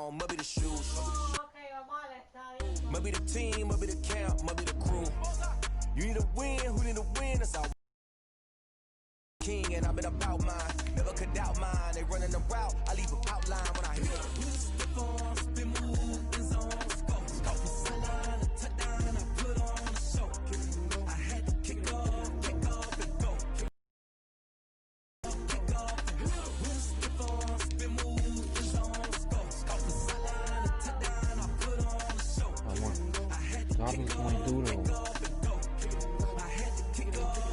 on, maybe the shoes. Maybe the team, maybe the camp, maybe the crew. You need a win, who need a win? That's all. King, and I've been about mine. Never could doubt mine. They running the route, I leave an outline when I hit it. Step on, spin move, in zone, go. Go from sideline to touchdown, I put on a show. I had to kick off and go. Kick off and go. Step on, spin move, in zone, go. Go from sideline to touchdown, I put on a show. I had to kick off and go. I had to kick off.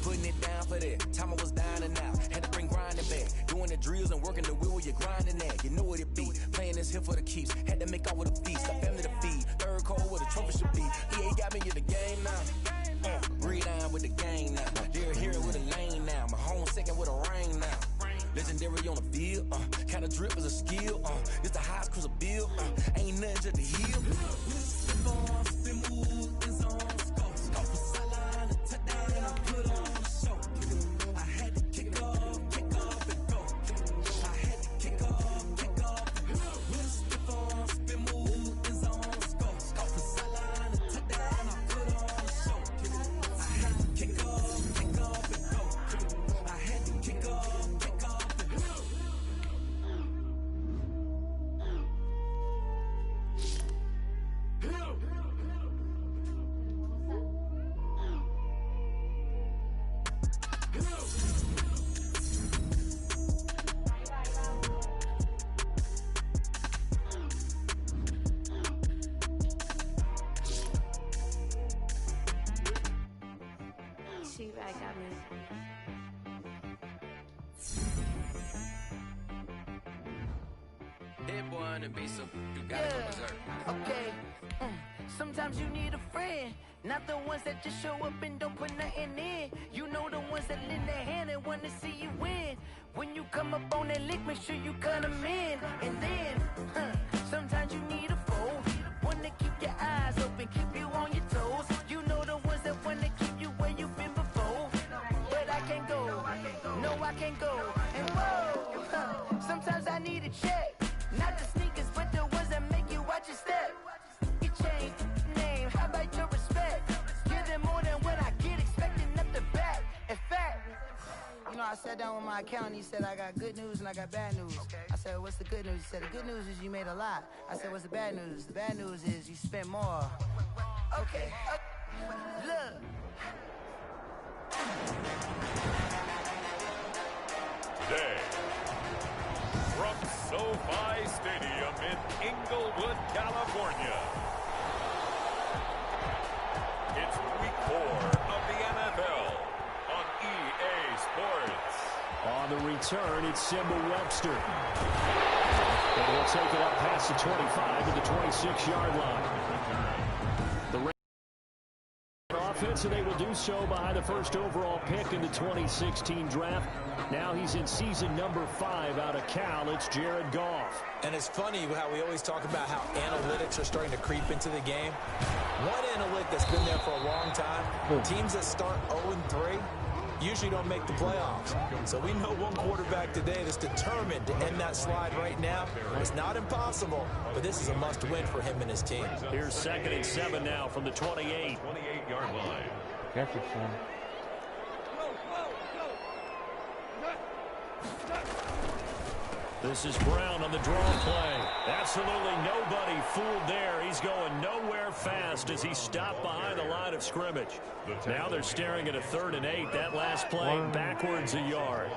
Putting it down for that. Time I was down and out. Had to bring grinding back. Doing the drills and working the wheel where you're grinding at. You know what it be. Playing this here for the keeps. Had to make off with a feast. Got family to feed. Third cold where the trophy should be. EA got me in the game now. Breathe down with the game now. They're here with a lane now. My home second with a rain now. Legendary on the field. Kinda drip is a skill. It's the highest cruiser bill. Ain't nothing to the heel. Spin move, in zone, go. Go from sideline to touchdown, I put on a show. I had to kick off and go. I had to kick off and go. Step on, spin move, in zone, go. Go from sideline to touchdown, I put on a show. I had to kick off and go. I had to kick off and go. Okay. Sometimes you need a friend, not the ones that just show up and don't put nothing in. You know the ones that lend their hand and want to see you win. When you come up on that lick, make sure you cut them in. And then, sometimes you need a foe, one to keep your eyes open, keep you on your toes. You know the ones that want to keep you where you've been before. But I can't go, no I can't go. And whoa, sometimes I need a check. Not the sneakers, but the ones that make you watch your step. You change name, how about your respect? Give them more than what I get, expecting up the back. In fact, you know, I sat down with my accountant, he said, I got good news and I got bad news. I said, what's the good news? He said, the good news is you made a lot. I said, what's the bad news? The bad news is you spent more. Okay, look. Today, from SoFi Stadium in Inglewood, California, it's week 4 of the NFL on EA Sports. On the return, it's Simba Webster. And he'll take it up past the 25 to the 26-yard line. The offense, and they will do so behind the first overall pick in the 2016 draft. Now he's in season number 5 out of Cal. It's Jared Goff. And it's funny how we always talk about how analytics are starting to creep into the game. One analytic that's been there for a long time, teams that start 0-3 usually don't make the playoffs. So we know one quarterback today that's determined to end that slide right now. It's not impossible, but this is a must-win for him and his team. Here's 2nd and 7 now from the 28. 28-yard line. Careful, son. This is Brown on the draw play. Absolutely nobody fooled there. He's going nowhere fast as he stopped behind the line of scrimmage. Now they're staring at a 3rd and 8. That last play backwards a yard.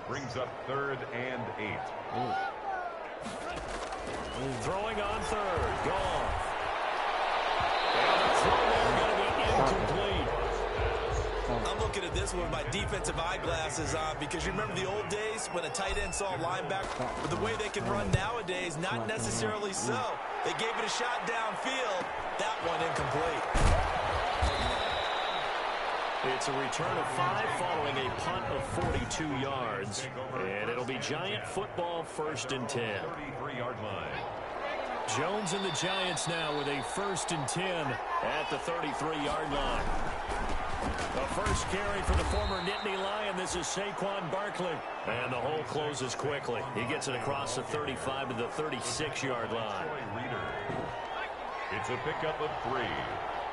Brings up 3rd and 8. Throwing on 3rd. Goff. And the throw there going to be incomplete. I'm looking at this one with my defensive eyeglasses on because you remember the old days when a tight end saw a linebacker, but the way they can run nowadays, not necessarily so. They gave it a shot downfield. That one incomplete. It's a return of 5 following a punt of 42 yards. And it'll be Giant football 1st and 10. 33-yard line. Jones and the Giants now with a 1st and 10 at the 33-yard line. The first carry for the former Nittany Lion. This is Saquon Barkley. And the hole closes quickly. He gets it across the 35 to the 36-yard line. It's a pickup of 3.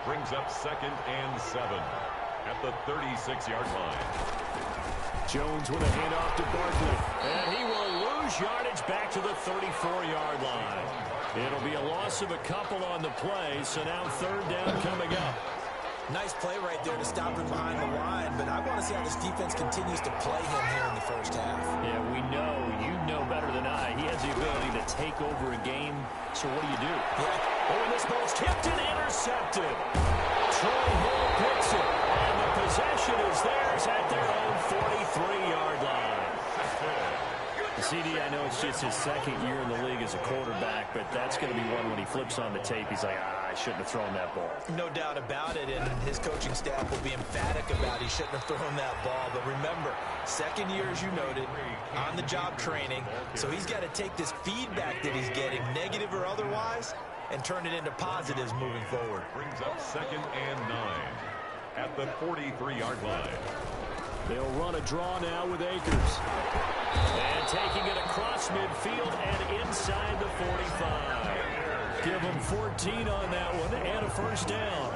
Brings up 2nd and 7 at the 36-yard line. Jones with a handoff to Barkley. And he will lose yardage back to the 34-yard line. It'll be a loss of a couple on the play, so now 3rd down coming up. Nice play right there to stop him behind the line, but I want to see how this defense continues to play him here in the first half. Yeah, we know, you know better than I, he has the ability to take over a game, so what do you do? Yeah. Oh, and this ball's tipped and intercepted. Troy Hill picks it, and the possession is theirs at their own 43-yard line. CD, I know it's just his 2nd year in the league as a quarterback, but that's going to be one when he flips on the tape. He's like, I shouldn't have thrown that ball. No doubt about it, and his coaching staff will be emphatic about he shouldn't have thrown that ball. But remember, 2nd year, as you noted, on-the-job training, so he's got to take this feedback that he's getting, negative or otherwise, and turn it into positives moving forward. Brings up 2nd and 9 at the 43-yard line. They'll run a draw now with Akers. And taking it across midfield and inside the 45. Give him 14 on that one and a first down.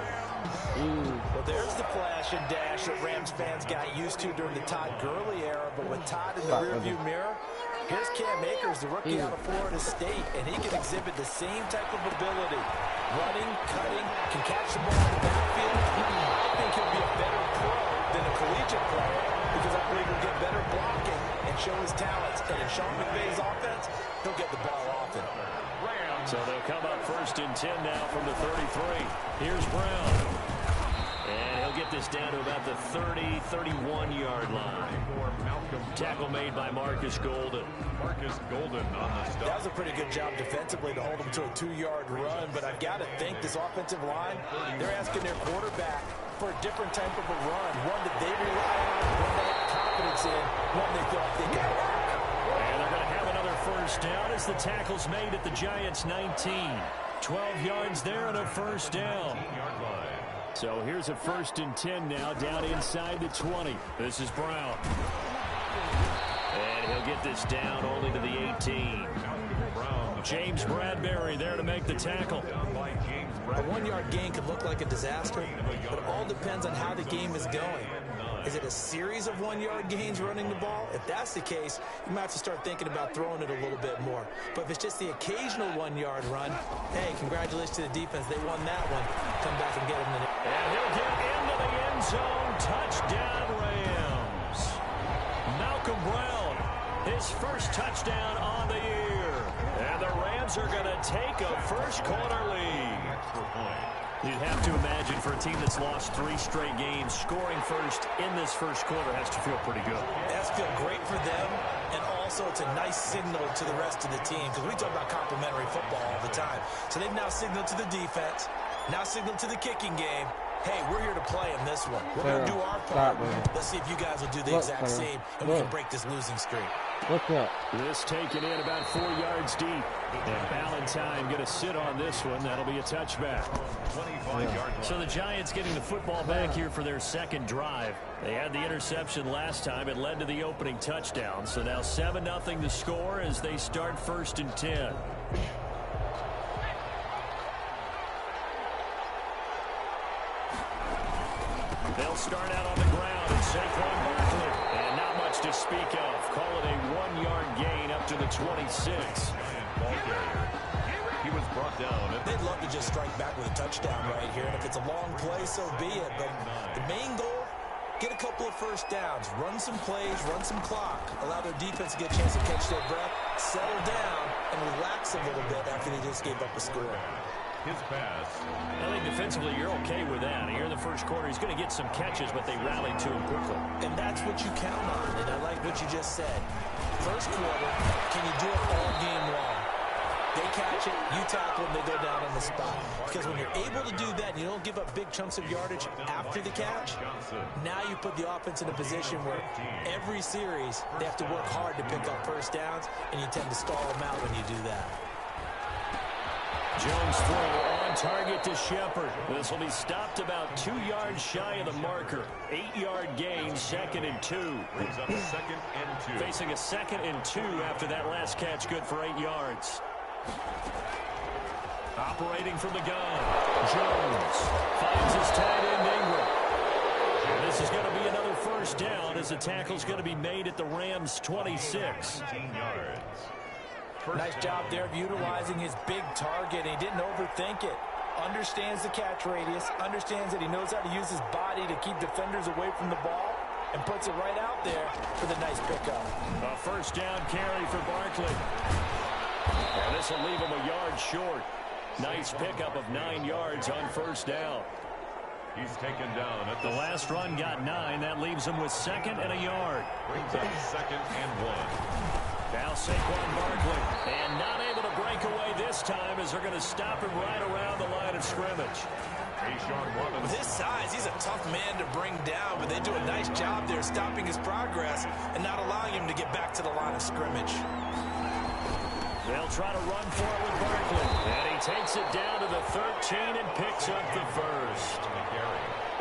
Well, there's the flash and dash that Rams fans got used to during the Todd Gurley era, but with Todd in the rearview mirror, here's Cam Akers, the rookie out of Florida State, and he can exhibit the same type of ability. Running, cutting, can catch the ball in the backfield. I think he'll be a better pro than a collegiate player because I believe he'll get better blocking and show his talents. And in Sean McVay's offense, he'll get the ball often. So they'll come up 1st and 10 now from the 33. Here's Brown. And he'll get this down to about the 30, 31-yard line. Tackle made by Marcus Golden. Marcus Golden on the stop. That was a pretty good job defensively to hold him to a 2-yard run, but I've got to think this offensive line, they're asking their quarterback for a different type of a run, one that they rely on, one they have confidence in, one they feel like they can block. And they're going to have another first down as the tackle's made at the Giants' 19. 12 yards there and a first down. So here's a 1st and 10 now down inside the 20. This is Brown. And he'll get this down only to the 18. James Bradbury there to make the tackle. A 1-yard gain could look like a disaster, but it all depends on how the game is going. Is it a series of 1-yard gains running the ball? If that's the case, you might have to start thinking about throwing it a little bit more. But if it's just the occasional 1-yard run, hey, congratulations to the defense. They won that one. Come back and get them. And he'll get into the end zone. Touchdown, Rams. Malcolm Brown, his first touchdown on the year. And the Rams are going to take a first-quarter lead. You'd have to imagine for a team that's lost 3 straight games, scoring first in this first quarter has to feel pretty good. That's feel great for them, and also it's a nice signal to the rest of the team because we talk about complimentary football all the time. So they've now signaled to the defense, now signaled to the kicking game, hey, we're here to play in this one. We're going to do our part. Let's see if you guys will do the exact same, and we can break this losing streak. Look up. This taken in about 4 yards deep. And Ballantyne going to sit on this one. That'll be a touchback. 25-yard. So the Giants getting the football back here for their 2nd drive. They had the interception last time. It led to the opening touchdown. So now 7-0 to score as they start 1st and 10. They'll start out on the ground and Saquon Barkley. And not much to speak of. Call it a 1-yard gain up to the 26. He was brought down. They'd love to just strike back with a touchdown right here. And if it's a long play, so be it. But the main goal, get a couple of first downs. Run some plays, run some clock. Allow their defense to get a chance to catch their breath, settle down, and relax a little bit after they just gave up a score. His pass. I think defensively you're okay with that. Here in the first quarter, he's going to get some catches, but they rallied to him quickly. And that's what you count on, and I like what you just said. First quarter, can you do it all game long? They catch it, you tackle them, they go down on the spot. Because when you're able to do that and you don't give up big chunks of yardage after the catch, now you put the offense in a position where every series they have to work hard to pick up first downs, and you tend to stall them out when you do that. Jones throw on target to Shepard. This will be stopped about 2 yards shy of the marker. 8-yard gain, 2nd and 2. Brings up 2nd and 2. Facing a 2nd and 2 after that last catch, good for 8 yards. Operating from the gun, Jones finds his tight end Ingram. And this is going to be another first down as the tackle's going to be made at the Rams' 26. 18 yards. Nice job there of utilizing his big target. He didn't overthink it. Understands the catch radius. Understands that he knows how to use his body to keep defenders away from the ball. And puts it right out there for the nice pickup. A first down carry for Barkley. And this will leave him a yard short. Nice pickup of 9 yards on first down. He's taken down at The last run got 9. That leaves him with 2nd and a yard. Brings up 2nd and 1. Now Saquon Barkley. And not able to break away this time as they're going to stop him right around the line of scrimmage. With his size, he's a tough man to bring down, but they do a nice job there stopping his progress and not allowing him to get back to the line of scrimmage. They'll try to run for it with Barkley. And he takes it down to the 13 and picks up the first.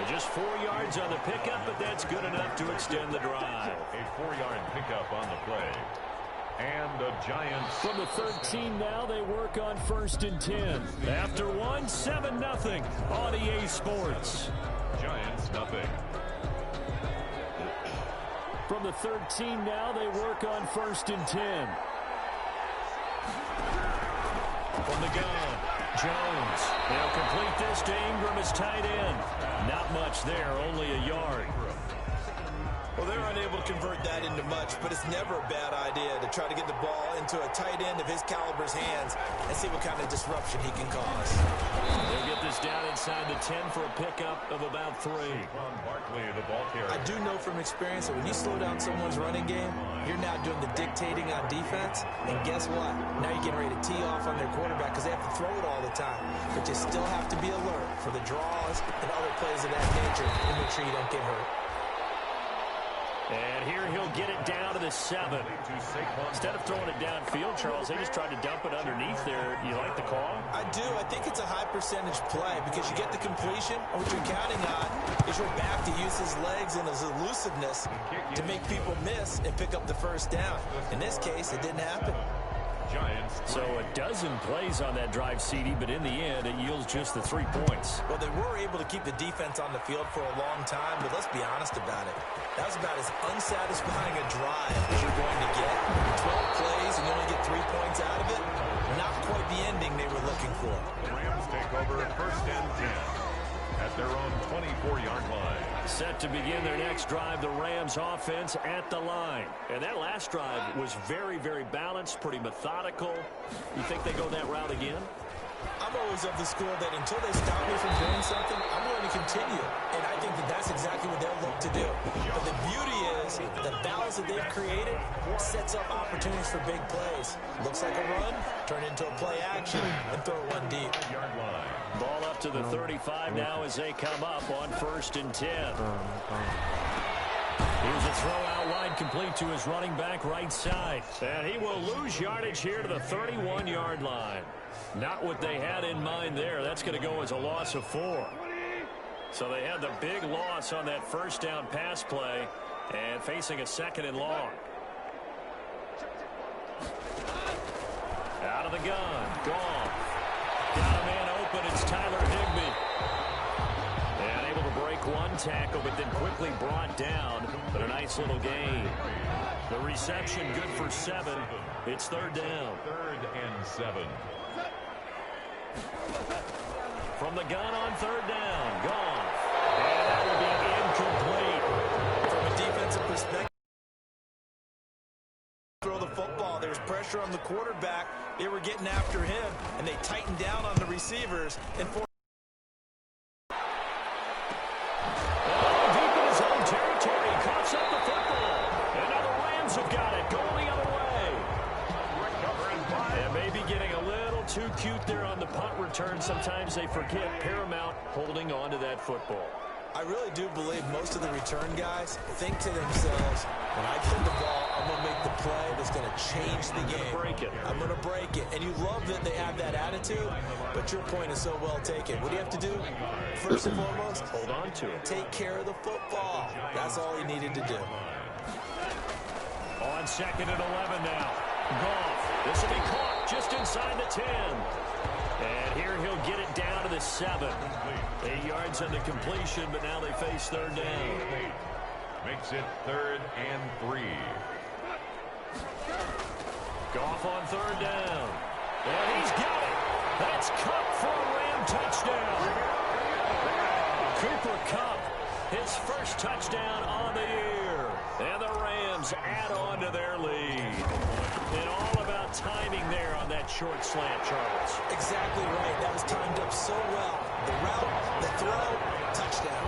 Just 4 yards on the pickup, but that's good enough to extend the drive. A 4-yard pickup on the play. And the Giants. From the 13 now, they work on 1st and 10. After 1, 7-0 on EA Sports. Giants nothing. From the 13 now, they work on 1st and 10. From the gun, Jones. They'll complete this to Ingram as tight end. Not much there, only a yard. Well, they're unable to convert that into much, but it's never a bad idea to try to get the ball into a tight end of his caliber's hands and see what kind of disruption he can cause. They'll get this down inside the 10 for a pickup of about 3. Barkley, the ball carrier. I do know from experience that when you slow down someone's running game, you're now doing the dictating on defense, and guess what? Now you're getting ready to tee off on their quarterback because they have to throw it all the time. But you still have to be alert for the draws and other plays of that nature and make sure you don't get hurt. And here he'll get it down to the 7. Instead of throwing it downfield, Charles, they just tried to dump it underneath there. You like the call? I do. I think it's a high percentage play because you get the completion, and what you're counting on is your back to use his legs and his elusiveness to make people miss and pick up the first down. In this case, it didn't happen. Giants. So a dozen plays on that drive, CD, but in the end, it yields just the 3 points. Well, they were able to keep the defense on the field for a long time, but let's be honest about it. That was about as unsatisfying a drive as you're going to get. 12 plays and you only get 3 points out of it. Not quite the ending they were looking for. The Rams take over 1st and 10 at their own 24-yard line. Set to begin their next drive, the Rams offense at the line. And that last drive was very, very balanced, pretty methodical. You think they go that route again? I'm always of the school that until they stop me from doing something, I'm going to continue. And I think that that's exactly what they'll look to do. But the beauty is the balance that they've created sets up opportunities for big plays. Looks like a run, turn into a play action, and throw one deep. Ball up to the 35 now as they come up on 1st and 10. Here's a throw out wide complete to his running back right side. And he will lose yardage here to the 31-yard line. Not what they had in mind there. That's going to go as a loss of 4. So they had the big loss on that first down pass play and facing a 2nd and long. Out of the gun. Gone. Got a man open. It's Tyler Higbee. And able to break one tackle, but then quickly brought down. But a nice little gain. The reception good for 7. It's 3rd down. 3rd and 7. From the gun on 3rd down. Gone. And that will be incomplete. From a defensive perspective, throw the football. There was pressure on the quarterback. They were getting after him, and they tightened down on the receivers and forced. Deep in his own territory, coughs up the football. And now the Rams have got it, going the other way. And maybe getting a little too cute there on the punt return. Sometimes they forget paramount holding on to that football. I really do believe most of the return guys think to themselves, when I get the ball, I'm going to make the play that's going to change the game. Break it. I'm going to break it. And you love that they have that attitude, but your point is so well taken. What do you have to do? First and foremost, hold on to it. Take care of the football. That's all he needed to do. On 2nd and 11 now. Goff. This will be caught just inside the 10. And here he'll get it down to the 7. 8 yards on the completion, but now they face 3rd down. Makes it 3rd and 3. Goff on 3rd down. And he's got it. That's Kupp for a Ram touchdown. Cooper Kupp, his first touchdown on the year. And the Rams add on to their lead. And all about timing there on that short slant, Charles. Exactly right. That was timed up so well. The route, the throw, touchdown.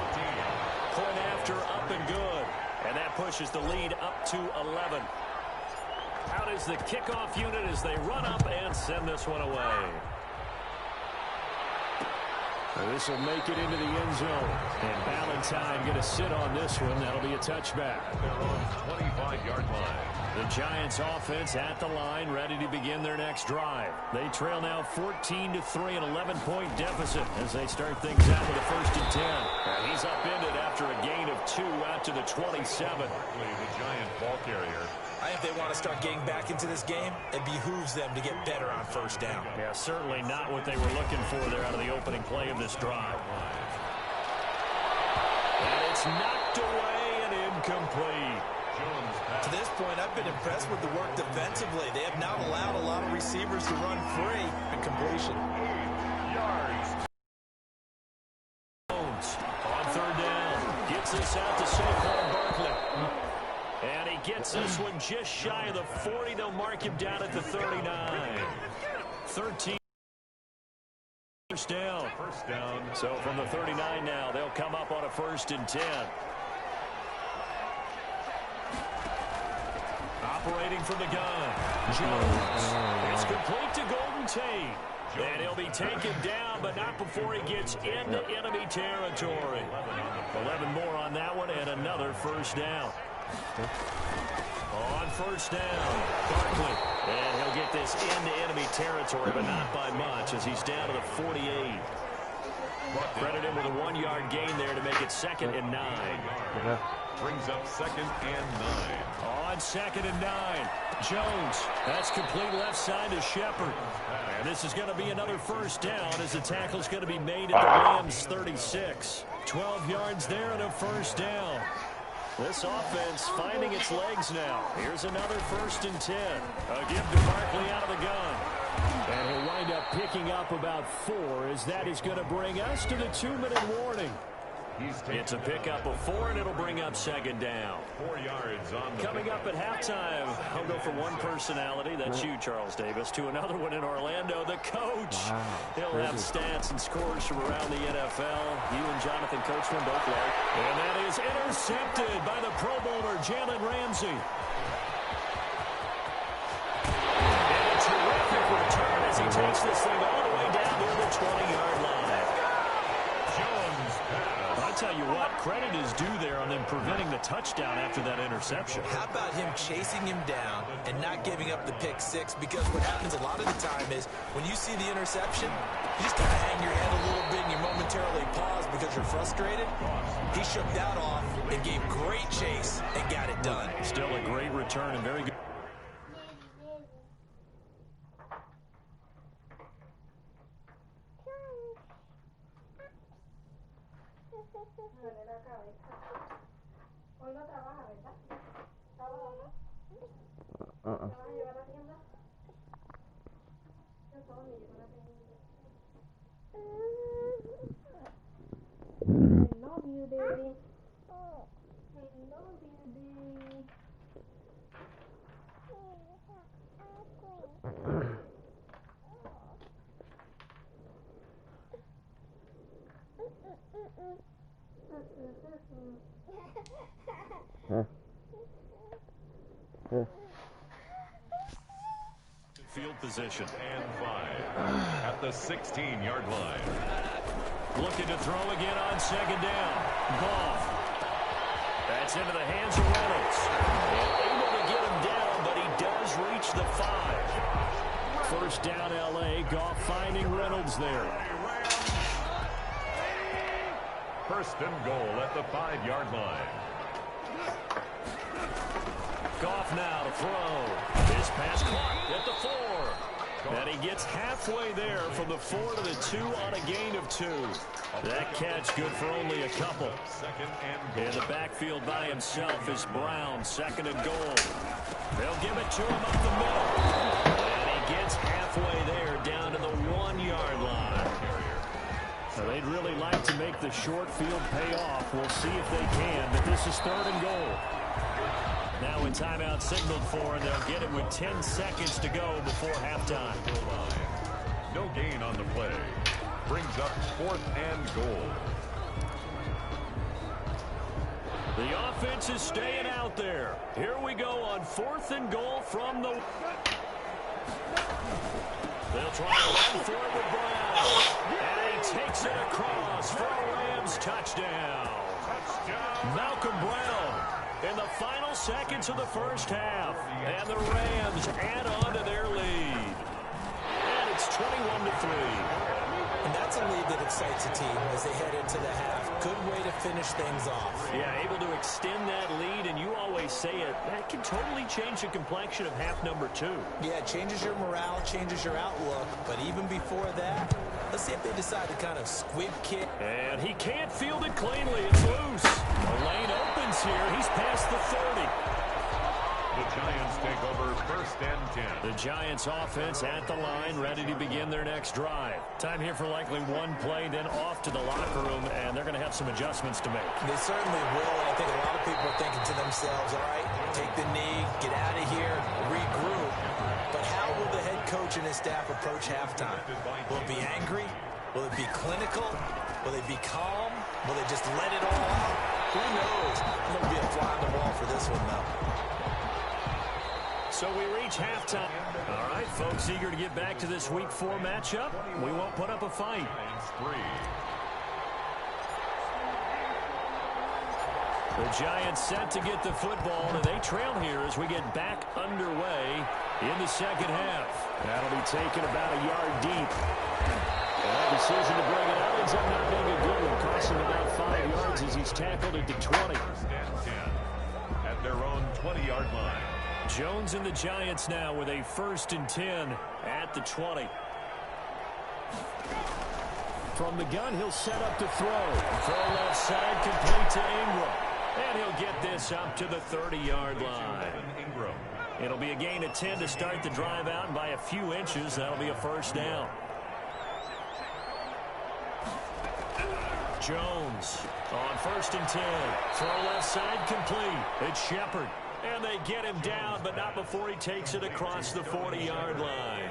Point after, up and good. And that pushes the lead up to 11. Out is the kickoff unit as they run up and send this one away. This will make it into the end zone. And Valentine going to sit on this one. That'll be a touchback. They're on 25-yard line. The Giants offense at the line, ready to begin their next drive. They trail now 14-3, an 11-point deficit as they start things out with a 1st and 10. And he's upended after a gain of 2 out to the 27. The Giant ball carrier. I think they want to start getting back into this game. It behooves them to get better on 1st down. Yeah, certainly not what they were looking for there out of the opening play of this drive. And it's knocked away and incomplete. To this point, I've been impressed with the work defensively. They have not allowed a lot of receivers to run free. And completion. 8 yards. Jones on 3rd down. Gets this out to Saquon Barkley. And he gets this one just shy of the 40. They'll mark him down at the 39. 13. First down. So from the 39 now, they'll come up on a 1st and 10. Operating from the gun. Jones. It's complete to Golden Tate. And he'll be taken down, but not before he gets into enemy territory. 11 more on that one, and another 1st down. On 1st down, Barkley. And he'll get this into enemy territory, but not by much as he's down to the 48. Credit him with a 1-yard gain there to make it 2nd and 9. Brings up 2nd and 9. On 2nd and 9. Jones. That's complete left side to Shepard. And this is going to be another 1st down as the tackle's going to be made at the Rams 36. 12 yards there and a 1st down. This offense finding its legs now. Here's another 1st and 10. A give to Barkley out of the gun. And he'll wind up picking up about 4 as that is going to bring us to the 2-minute warning. It's a pickup of 4, and it'll bring up 2nd down. 4 yards on the Coming up at halftime, I'll go from one personality, that's you, Charles Davis, to another one in Orlando, the coach. Wow, he'll have stats and scores from around the NFL. You and Jonathan Coachman both like. And that is intercepted by the Pro Bowler, Jalen Ramsey. And a terrific return as he takes this thing all the way down near the 20-yard line. I'll tell you what, credit is due there on them preventing the touchdown after that interception. How about him chasing him down and not giving up the pick 6? Because what happens a lot of the time is when you see the interception, you just kind of hang your head a little bit and you momentarily pause because you're frustrated. He shook that off and gave great chase and got it done. Still a great return and very good. Hoy no trabaja, ¿verdad? ¿Sábado no? ¿Te vas a llevar a la tienda? Yo solo me llevo a la tienda. I love you, baby. I love you, baby. Field position. And 5 at the 16-yard line. Looking to throw again on 2nd down. Goff. That's into the hands of Reynolds. And able to get him down, but he the 5. First down, L.A. Goff finding Reynolds there. First and goal at the 5-yard line. Goff now to throw. His pass caught at the 4. And he gets halfway there from the 4 to the 2 on a gain of 2. That catch good for only a couple. In the backfield by himself is Brown, second and goal. They'll give it to him up the middle. And he gets halfway there down to the 1-yard line. So they'd really like to make the short field pay off. We'll see if they can, but this is third and goal. Now a timeout signaled for, and they'll get it with 10 seconds to go before halftime. No gain on the play. Brings up 4th and goal. The offense is staying out there. Here we go on 4th and goal from the... They'll try to run for it with Brown. And he takes it across for a Rams touchdown. Malcolm Brown in the final seconds of the first half. And the Rams add on to their lead. And it's 21-3. And that's a lead that excites a team as they head into the half. Good way to finish things off. Yeah, able to extend that lead, and you always say it, that can totally change the complexion of half number 2. Yeah, it changes your morale, changes your outlook. But even before that, let's see if they decide to kind of squib kick. And he can't field it cleanly. It's loose. The lane opens here. He's past the 30. The Giants take over 1st and 10. The Giants offense at the line, ready to begin their next drive. Time here for likely one play, then off to the locker room, and they're going to have some adjustments to make. They certainly will. I think a lot of people are thinking to themselves, all right, take the knee, get out of here, regroup. But how will the head coach and his staff approach halftime? Will it be angry? Will it be clinical? Will they be calm? Will they just let it all out? Who knows? There's going to be a fly on the wall for this one, though. So we reach halftime. All right, folks, eager to get back to this Week 4 matchup. We won't put up a fight. The Giants set to get the football, and they trail here as we get back underway in the second half. That'll be taken about a yard deep. That decision to bring it out ends up not being a good one. Cost him about 5 yards as he's tackled at the 20. At their own 20-yard line. Jones and the Giants now with a 1st and 10 at the 20. From the gun, he'll set up to throw. Throw left side, complete to Ingram. And he'll get this up to the 30-yard line. It'll be a gain of 10 to start the drive out, and by a few inches, that'll be a first down. Jones on 1st and 10. Throw left side, complete. It's Shepard. And they get him down, but not before he takes it across the 40-yard line.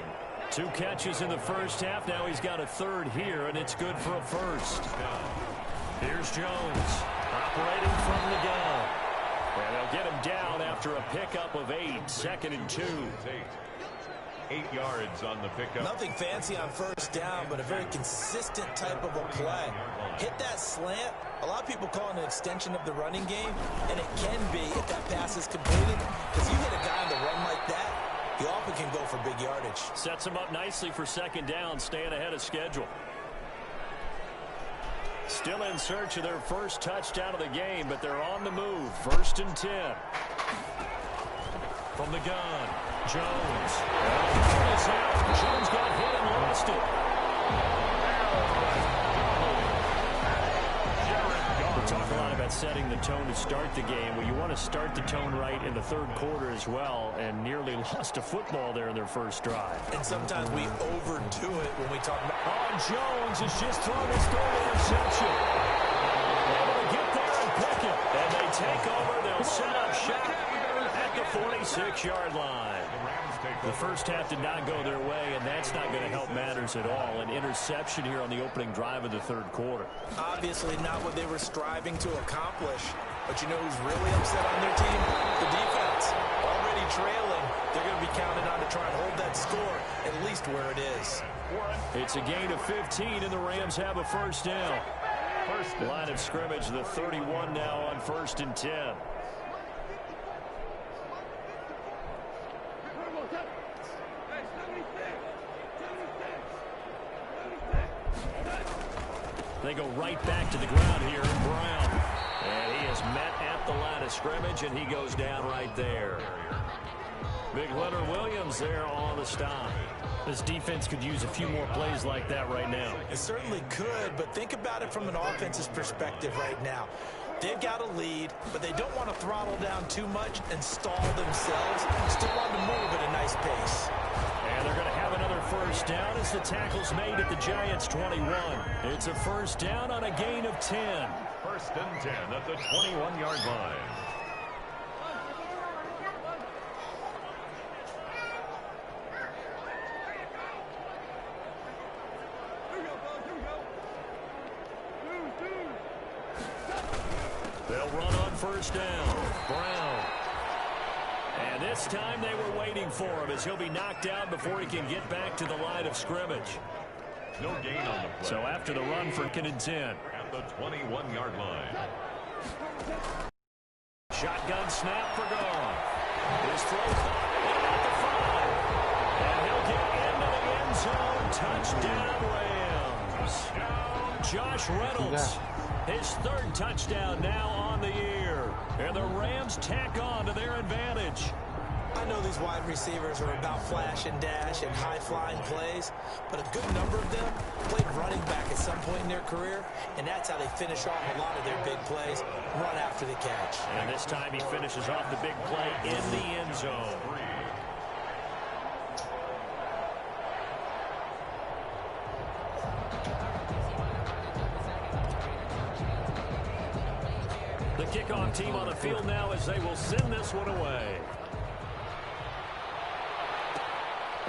2 catches in the first half. Now he's got a 3rd here, and it's good for a first. Here's Jones operating from the gun. And they'll get him down after a pickup of 8. 2nd and 2. 8 yards on the pickup. Nothing fancy on first down, but a very consistent type of a play. Hit that slant. A lot of people call it an extension of the running game, and it can be if that pass is completed. Because you hit a guy on the run like that, he often can go for big yardage. Sets him up nicely for 2nd down, staying ahead of schedule. Still in search of their first touchdown of the game, but they're on the move. 1st and 10. From the gun, Jones. Jones got hit and lost it. We talk a lot about setting the tone to start the game. Well, you want to start the tone right in the 3rd quarter as well, and nearly lost a football there in their first drive. And sometimes we overdo it when we talk about... Jones has just thrown his 3rd interception. Able to get there and pick it. And they take over. They'll set up shop at the 46-yard line. The first half did not go their way, and that's not going to help matters at all. An interception here on the opening drive of the 3rd quarter. Obviously not what they were striving to accomplish. But you know who's really upset on their team? The defense. Already trailing. They're going to be counted on to try and hold that score at least where it is. It's a gain of 15, and the Rams have a first down. Line of scrimmage, the 31 now on 1st and 10. They go right back to the ground here. Brown. And he is met at the line of scrimmage, and he goes down right there. Big Leonard Williams there on the stop. This defense could use a few more plays like that right now. It certainly could, but think about it from an offense's perspective right now. They've got a lead, but they don't want to throttle down too much and stall themselves. Still want to move at a nice pace. And they're going to have another first down as the tackle's made at the Giants' 21. It's a first down on a gain of 10. First and 10 at the 21-yard line. They'll run on first down. Brown. And this time they were waiting for him as he'll be knocked out before he can get back to the line of scrimmage. No gain on the play. So after the run for 10. At the 21-yard line. Shotgun snap for Goff. His throw at the 5. And he'll get into the end zone. Touchdown, Rams. Josh Reynolds. His third touchdown now on the year. And the Rams tack on to their advantage. I know these wide receivers are about flash and dash and high-flying plays, but a good number of them played running back at some point in their career, and that's how they finish off a lot of their big plays, run after the catch. And this time he finishes off the big play in the end zone. The kickoff team on the field now as they will send this one away.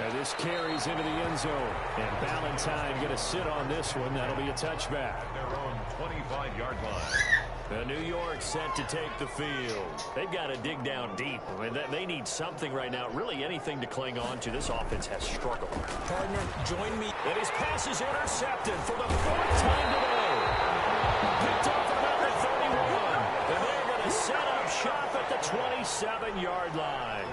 And this carries into the end zone. And Valentine going to sit on this one. That'll be a touchback. Their own 25-yard line. New York set to take the field. They've got to dig down deep. I mean, they need something right now, really anything to cling on to. This offense has struggled. Partner, join me. And his pass is intercepted for the fourth time today. Picked up about the 31. And they're going to set up shop at the 27-yard line.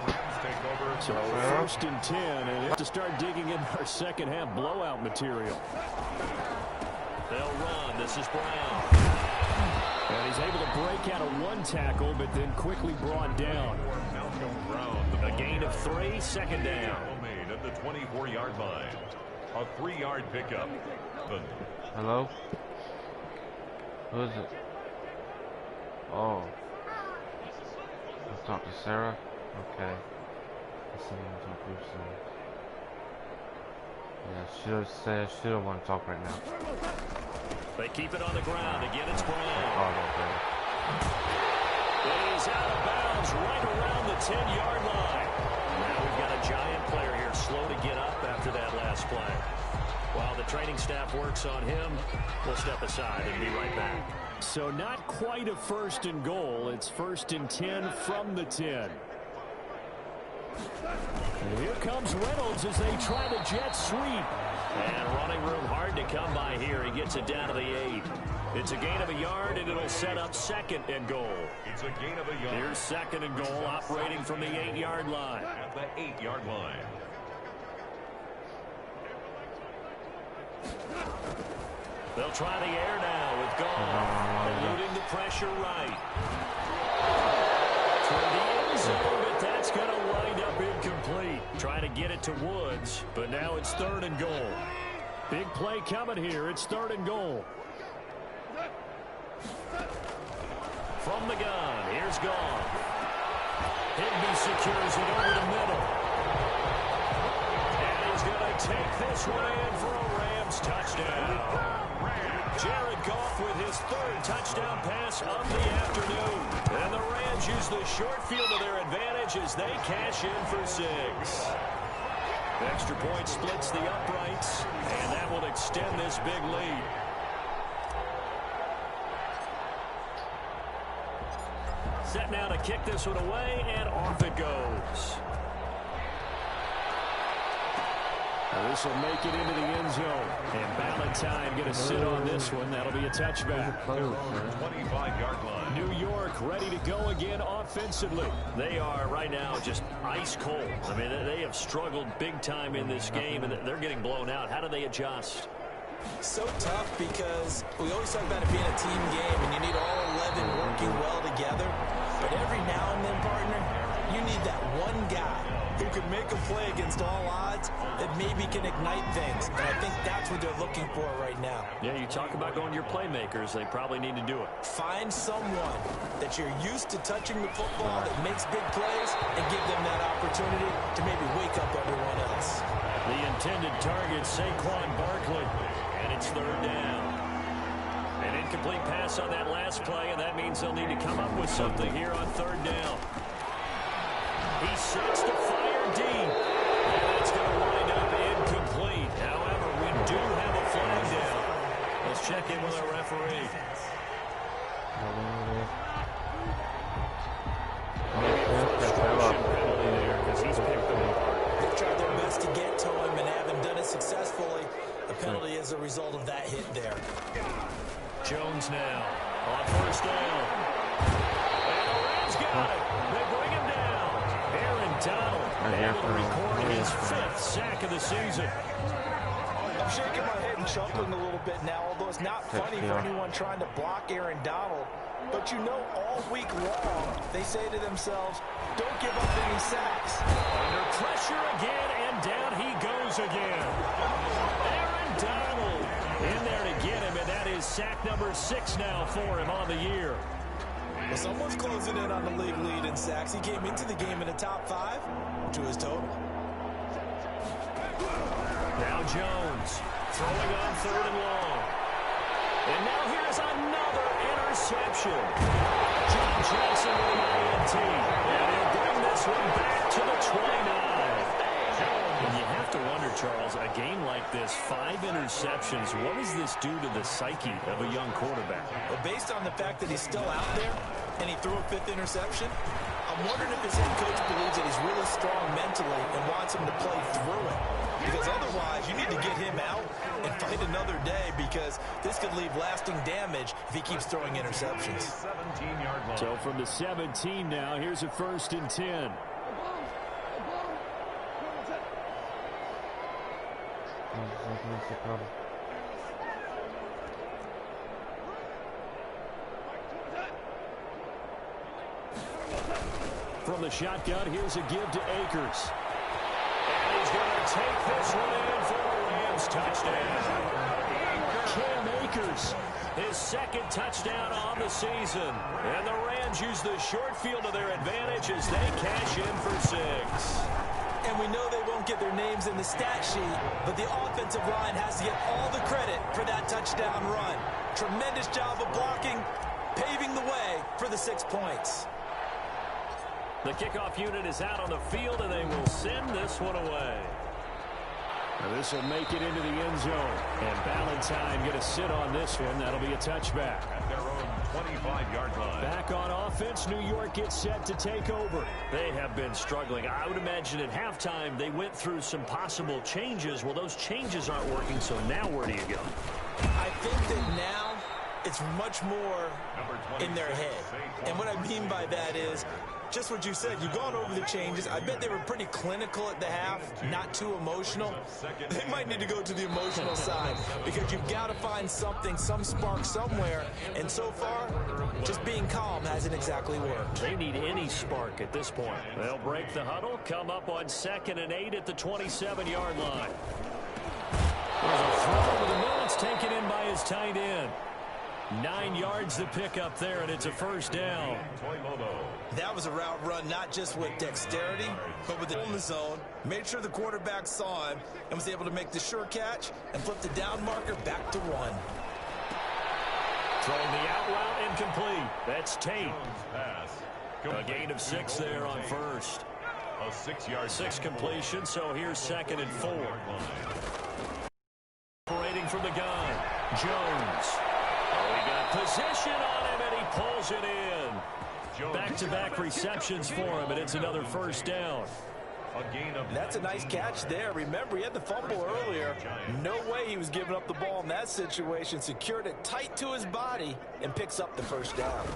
So first and 10, and they have to start digging in our second half blowout material. They'll run. This is Brown. And he's able to break out of one tackle, but then quickly brought down. A gain of 3, second down. Made at the 24-yard line. A 3-yard pickup. Hello? Who is it? Oh. Let's talk to Sarah? Okay. Yeah, she said she don't want to talk right now. They keep it on the ground. Again, it's Brown. Oh, okay. He's out of bounds right around the 10-yard line. Now we've got a giant player here slow to get up after that last play. While the training staff works on him, we'll step aside and be right back. So not quite a first and goal. It's first and 10 from the 10. And here comes Reynolds as they try the jet sweep. And running room hard to come by here. He gets it down to the 8. It's a gain of a yard, and it'll set up second and goal. It's a gain of a yard. Here's second and goal operating from the 8-yard line. At the 8-yard line. They'll try the air now with Goff. Eluding the pressure right. Toward the end zone, but that's going to wind up incomplete. Trying to get it to Woods, but now it's third and goal. Big play coming here. It's third and goal. From the gun, here's Goff. Higbee secures it over the middle. And he's going to take this one in for a Rams touchdown. Jared Goff with his third touchdown pass of the afternoon. And the Rams use the short field to their advantage as they cash in for 6. Extra point splits the uprights, and that will extend this big lead. Set now to kick this one away, and off it goes. This will make it into the end zone. And Valentine going to sit on this one. That'll be a touchback. 25-yard line. New York ready to go again offensively. They are right now just ice cold. I mean, they have struggled big time in this game, and they're getting blown out. How do they adjust? So tough because we always talk about it being a team game and you need all 11 working well together. But every now and then, partner, you need that one guy who can make a play against all odds that maybe can ignite things. And I think that's what they're looking for right now. Yeah, you talk about going to your playmakers. They probably need to do it. Find someone that you're used to touching the football that makes big plays and give them that opportunity to maybe wake up everyone else. The intended target, Saquon Barkley, and it's third down. An incomplete pass on that last play, and that means they'll need to come up with something here on third down. He sets to fire deep, and it's going to wind up incomplete. However, we do have a flag down. Let's check in with our referee. Frustration penalty there because he's picked them apart. They've tried their best to get to him and haven't done it successfully. The penalty is a result of that hit there. Jones now on first down. And the Rams got it. They bring him down. Aaron Donald able to record his 5th sack of the season. I'm shaking my head and chuckling a little bit now, although it's not funny for anyone trying to block Aaron Donald. But you know, all week long, they say to themselves, don't give up any sacks. Under pressure again, and down he goes again. Aaron Donald in there to get him, and that is sack number 6 now for him on the year. Well, someone's closing in on the league lead in sacks. He came into the game in the top 5 to his total. Now Jones throwing on third and long. And now here's another interception. John Johnson with an INT. And he'll bring this one back to the 29. And you have to wonder, Charles, a game like this, 5 interceptions, what does this do to the psyche of a young quarterback? Well, based on the fact that he's still out there and he threw a 5th interception, I'm wondering if his head coach believes that he's really strong mentally and wants him to play through it. Because otherwise, you need to get him out and fight another day, because this could leave lasting damage if he keeps throwing interceptions. 17-yard line. So from the 17 now, here's a 1st and 10. From the shotgun, here's a give to Akers. And he's going to take this one in for a Rams touchdown. Cam Akers, his 2nd touchdown on the season. And the Rams use the short field to their advantage as they cash in for 6. And we know they won't get their names in the stat sheet, but the offensive line has to get all the credit for that touchdown run. Tremendous job of blocking, paving the way for the 6 points. The kickoff unit is out on the field, and they will send this one away. Now this will make it into the end zone. And Ballantyne going to sit on this one. That'll be a touchback. At their own 25-yard line. Back on offense, New York gets set to take over. They have been struggling. I would imagine at halftime they went through some possible changes. Well, those changes aren't working, so now where do you go? I think that now it's much more in their head. And what I mean by that is just what you said. You've gone over the changes. I bet they were pretty clinical at the half, not too emotional. They might need to go to the emotional side, because you've got to find something, some spark somewhere. And so far, just being calm hasn't exactly worked. They need any spark at this point. They'll break the huddle, come up on 2nd and 8 at the 27-yard line. There's a throw with the minutes taken in by his tight end. 9 yards to pick up there, and it's a 1st down. That was a route run not just with dexterity, but with the in the zone. Made sure the quarterback saw him and was able to make the sure catch and flip the down marker back to 1. Throwing the out route incomplete. That's Tate. A gain of 6 there on 1st. A 6-yard 6 completion, so here's 2nd and 4. Operating from the gun. Jones. Oh, he got position on him, and he pulls it in. Back-to-back receptions for him, and it's another 1st down. That's a nice catch there. Remember, he had the fumble earlier. No way he was giving up the ball in that situation. Secured it tight to his body and picks up the 1st down.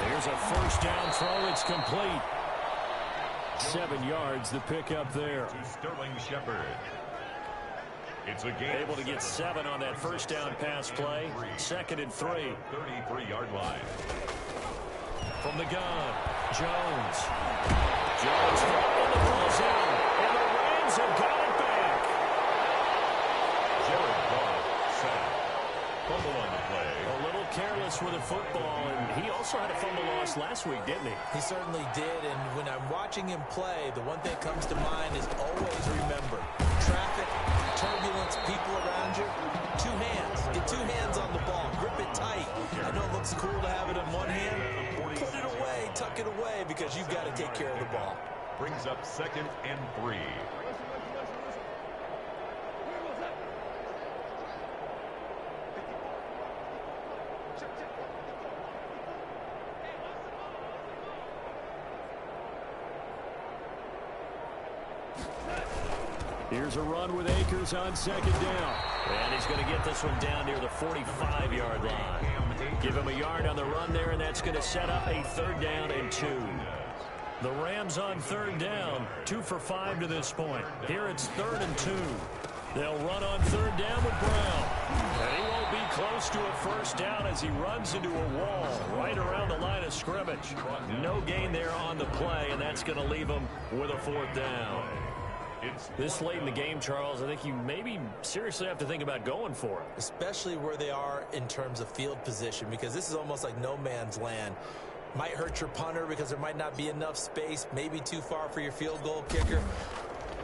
Here's a 1st down throw. It's complete. 7 yards, the pickup there. To Sterling Shepard. It's a game. Able to get 7 on that first down pass play. 2nd and 3. 33-yard line. From the gun, Jones. Jones throwing the ball's in, and the Rams have got it back. Jared Goff sack. Fumble on the play. A little careless with the football, and he also had a fumble loss last week, didn't he? He certainly did, and when I'm watching him play, the one thing that comes to mind is always remember, traffic, turbulence, people around you, 2 hands. Get 2 hands on the ball. Grip it tight. I know it looks cool to have it in one hand. Put it away, tuck it away, because you've got to take care of the ball. Brings up 2nd and 3. Here's a run with Akers on 2nd down. And he's going to get this one down near the 45-yard line. Give him a yard on the run there, and that's going to set up a 3rd down and 2. The Rams on 3rd down, 2 for 5 to this point. Here it's 3rd and 2. They'll run on 3rd down with Brown. And he won't be close to a 1st down as he runs into a wall right around the line of scrimmage. No gain there on the play, and that's going to leave him with a 4th down. This late in the game, Charles, I think you maybe seriously have to think about going for it. Especially where they are in terms of field position, because this is almost like no man's land. Might hurt your punter because there might not be enough space, maybe too far for your field goal kicker.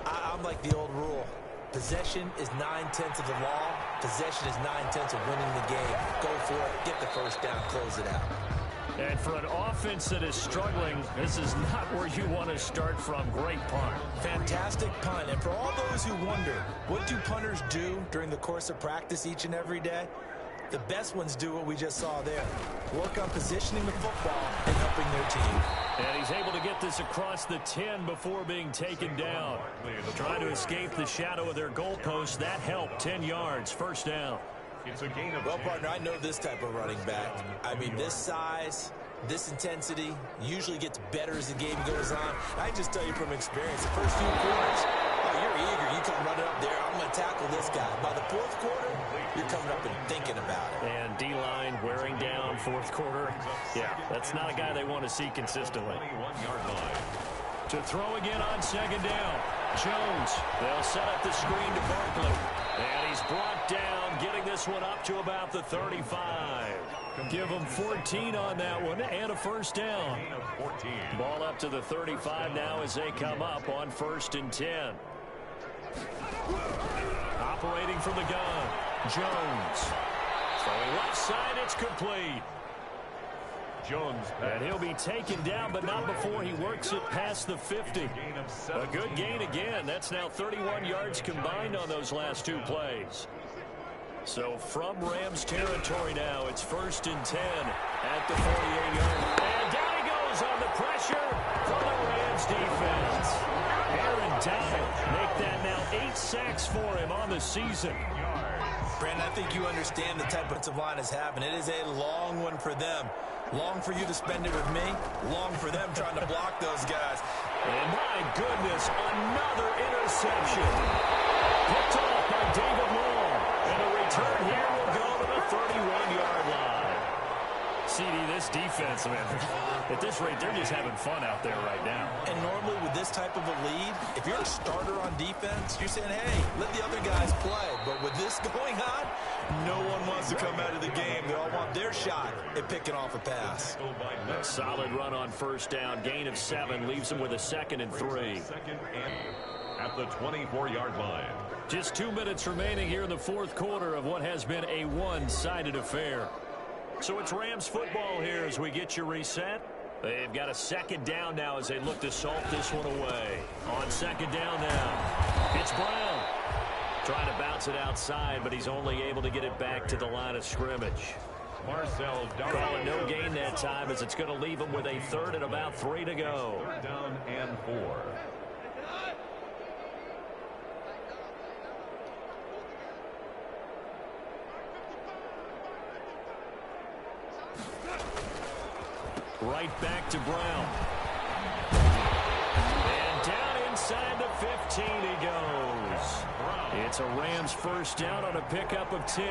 I'm like the old rule. Possession is 9/10 of the law. Possession is 9/10 of winning the game. Go for it. Get the 1st down. Close it out. And for an offense that is struggling, this is not where you want to start from. Great punt. Fantastic punt. And for all those who wonder, what do punters do during the course of practice each and every day? The best ones do what we just saw there. Work on positioning the football and helping their team. And he's able to get this across the 10 before being taken down. Trying to escape the shadow of their goalpost. That helped. 10 yards. 1st down. It's a gain of Well, partner, I know this type of running back. I mean, this size, this intensity usually gets better as the game goes on. I just tell you from experience, the first few quarters, you're eager. You come running up there. I'm going to tackle this guy. By the 4th quarter, you're coming up and thinking about it. And D-line wearing down 4th quarter. Yeah, that's not a guy they want to see consistently. 21-yard line. To throw again on 2nd down. Jones. They'll set up the screen to Barkley. And he's brought down, getting this one up to about the 35. Give him 14 on that one and a 1st down. Ball up to the 35 now as they come up on 1st and 10. Operating from the gun, Jones. Throwing left side, it's complete. Jones. And he'll be taken down, but not before he works it past the 50. A good gain again. That's now 31 yards combined on those last 2 plays. So from Rams territory now, it's 1st and 10 at the 48-yard. And down he goes on the pressure from the Rams defense. Aaron Donald make that now 8 sacks for him on the season. Brandon, I think you understand the type of offensive line is having. It is a long one for them. Long for you to spend it with me. Long for them trying to block those guys. And my goodness, another interception. Picked off by David Long. And a return here will go to the 31-yard line. CD, this defense, man, at this rate, they're just having fun out there right now. And normally with this type of a lead, if you're a starter on defense, you're saying, hey, let the other guys play. But with this going on, no one wants to come out of the game. They all want their shot at picking off a pass. A solid run on 1st down. Gain of 7 leaves him with a 2nd and 3. At the 24-yard line. Just 2 minutes remaining here in the 4th quarter of what has been a one-sided affair. So it's Rams football here as we get you reset. They've got a 2nd down now as they look to salt this one away. On 2nd down now, it's Brown. Trying to bounce it outside, but he's only able to get it back to the line of scrimmage. Marcel Calling no gain that time as it's going to leave him with a 3rd and about 3 to go. 3rd down and 4. Right back to Brown. And down inside the 15 he goes. It's a Rams first down on a pickup of 10.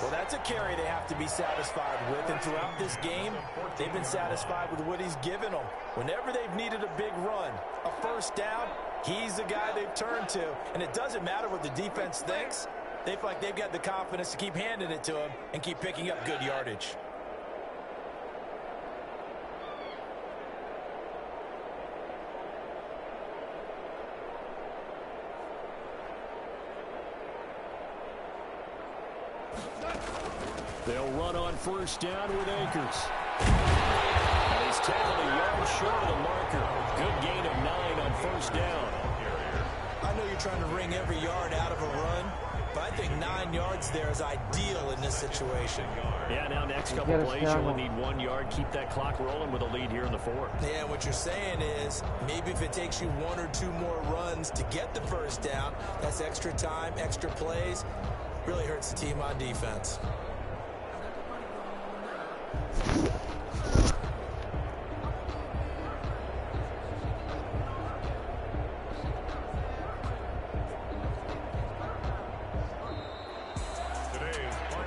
Well, that's a carry they have to be satisfied with, and throughout this game, they've been satisfied with what he's given them. Whenever they've needed a big run, a first down, he's the guy they've turned to, and it doesn't matter what the defense thinks. They feel like they've got the confidence to keep handing it to him and keep picking up good yardage. They'll run on first down with Akers. And he's tackled a yard short of the marker. Good gain of 9 on first down. I know you're trying to wring every yard out of a run, but I think 9 yards there is ideal in this situation. Yeah, now next couple plays, you only need 1 yard. Keep that clock rolling with a lead here in the fourth. Yeah, what you're saying is maybe if it takes you 1 or 2 more runs to get the first down, that's extra time, extra plays. Really hurts the team on defense.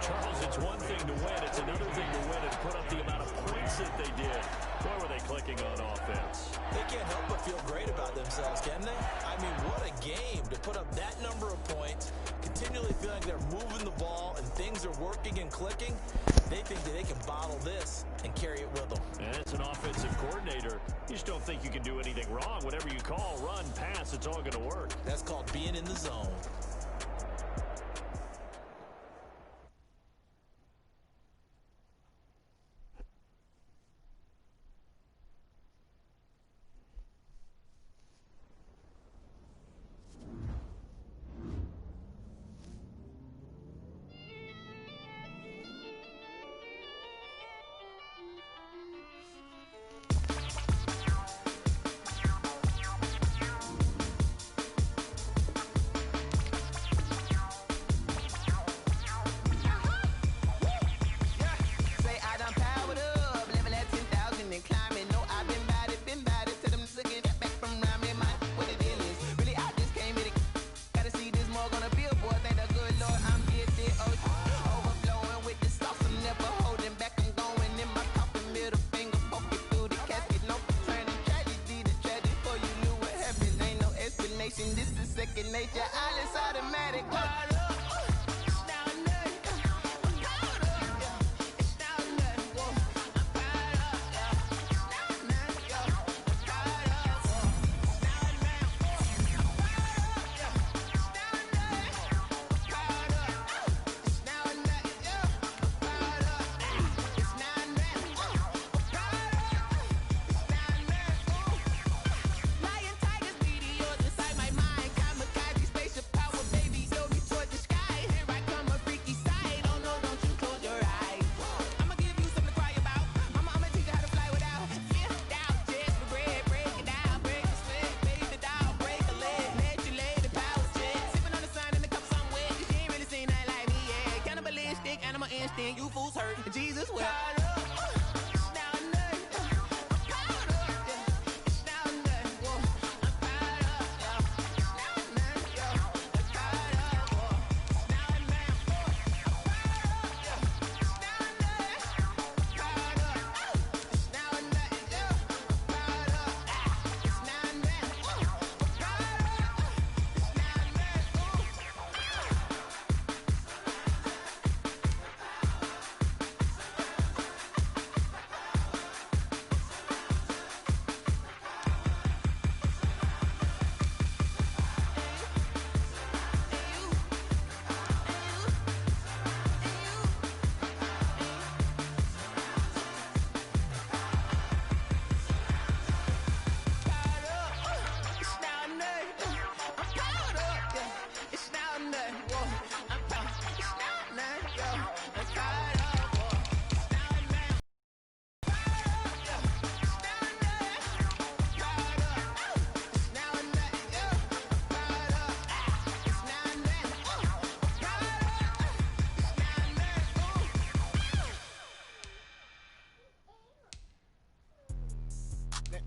Charles, it's one thing to win. It's another thing to win and put up the amount of points that they did. Boy, were they clicking on offense. They can't help but feel great about themselves, can they? I mean, what a game to put up that number of points, continually feeling they're moving the ball and things are working and clicking. They think that they can bottle this and carry it with them. And it's an offensive coordinator. You just don't think you can do anything wrong. Whatever you call, run, pass, it's all going to work. That's called being in the zone. You fools hurt. Jesus will.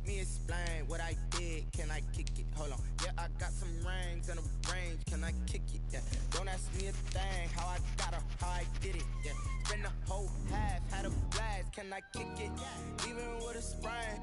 Explain what I did. Can I kick it? Hold on. Yeah, I got some rings and a range. Can I kick it? a thing. How I got her, how I did it. Yeah. Spend the whole half, had a blast. Can I kick it? Even with a sprain.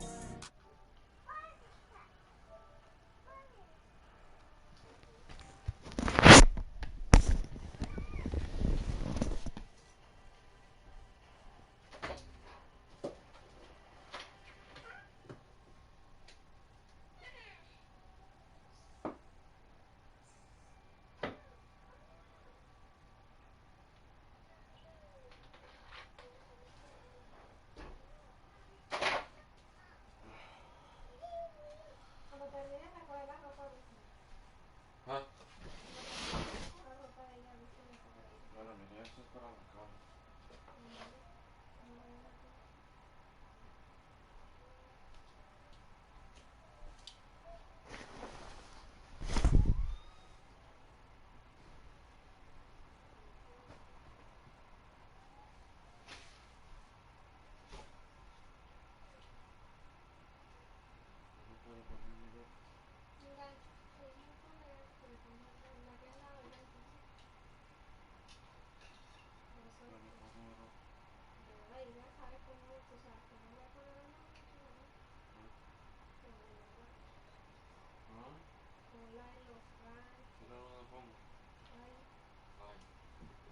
Cuando termine recoger la ropa, avísame. ¿Ah? Cuando termine de recoger la ropa de ella, avísame para ir. Bueno, mira, esto es para la cama. Cuando vaya a la casa. No puedo poner mi ropa. Un gancho, un montón de ganchos que le pongo en aquel lado del gancho, ¿sí? Por eso Yo es no que pongo mi ropa. ahí ya sabes cómo, tú sabes cómo le poner el gancho, ¿verdad? ¿Ah? Ponerlo acá, ¿Ah? ponla en los ganchos, ¿Pero dónde la pongo? ahí. Ay.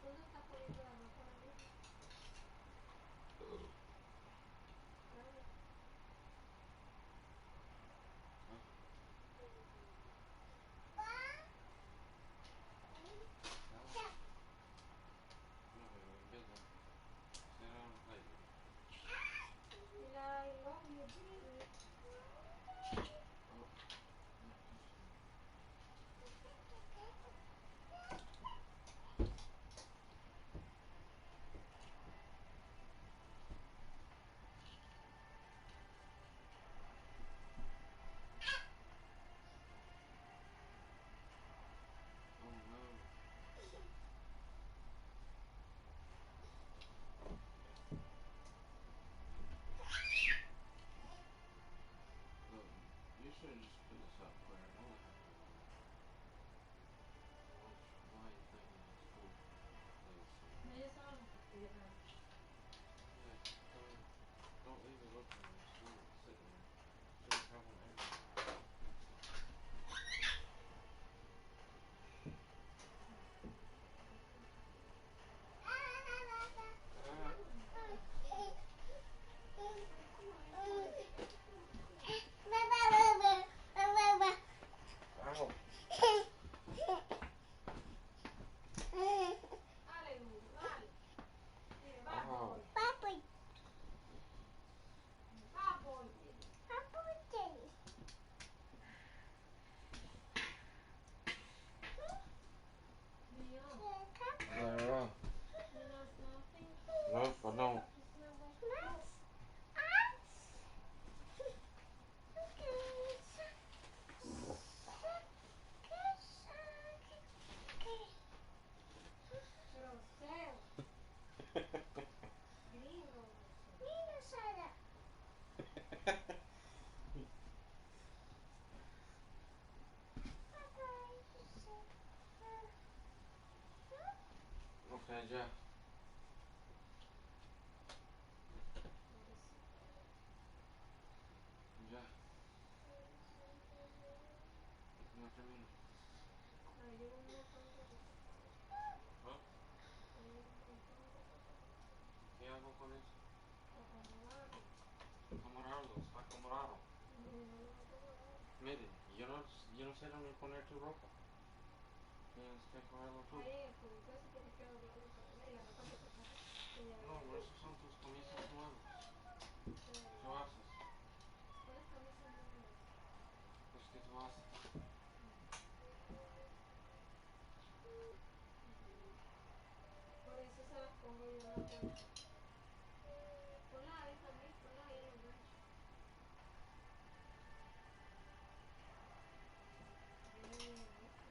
¿Dónde estás poniendo la ropa ahora mismo? Ahí. ¿Ah? No, pero empieza. Cierra un rayo. Dile I love you, baby. Oh, no, touch me. Oh, no. Look, you should just put this up where no one has to. Why are you thinking it's cool? Like it's so No, cool. ellos solo los tiran. Yeah, don't leave it open in the school, sitting there. Should have one everywhere. Ah. Ow. Dale, duro, dale. Dile, bad Ow. boy. Bad boy. Bad boy, dile. Bad boy, dile. Leon. Yeah. You know something? No, I don't. It's not what you grosero. Gringo grosero. Okay, ya. Pobrecito. Ya. Pobrecito. No termino. Ahí llevo un montón de ropa. ¿Ah? Ahí llevo un montón de ropa. ¿Qué hago con eso? Acomodarlo. Acomodarlo, está acomodado. No lo va a acomodar. Miren, yo no sé dónde poner tu ropa. Tienes que cogerlo tú. Ahí en el cubito ese tienes que doblarlo para ver. Y la ropa que te pasa. Que ya No, es. esos son tus camisas nuevas. De ¿Qué verdad. haces? ¿Cuáles camisas nuevas? Pues que tú haces. Por eso se las pongo yo en la puerta. Ponlas ahí también. Ponlas ahí en los ganchos. Viene bien eso.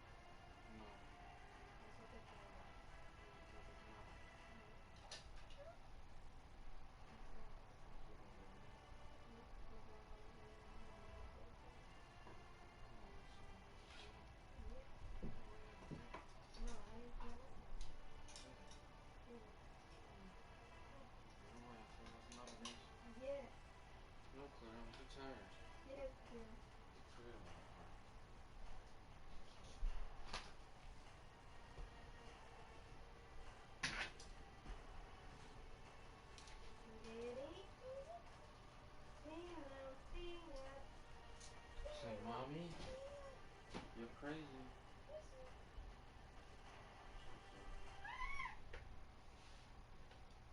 No, Eso te queda. no creo que nada. Exacto. Tú no lo ves. No, porque no lo puedo poner. No, eso no es bueno. ¿Sí? No voy a limpiar. No vas a limpiar. me. You're crazy.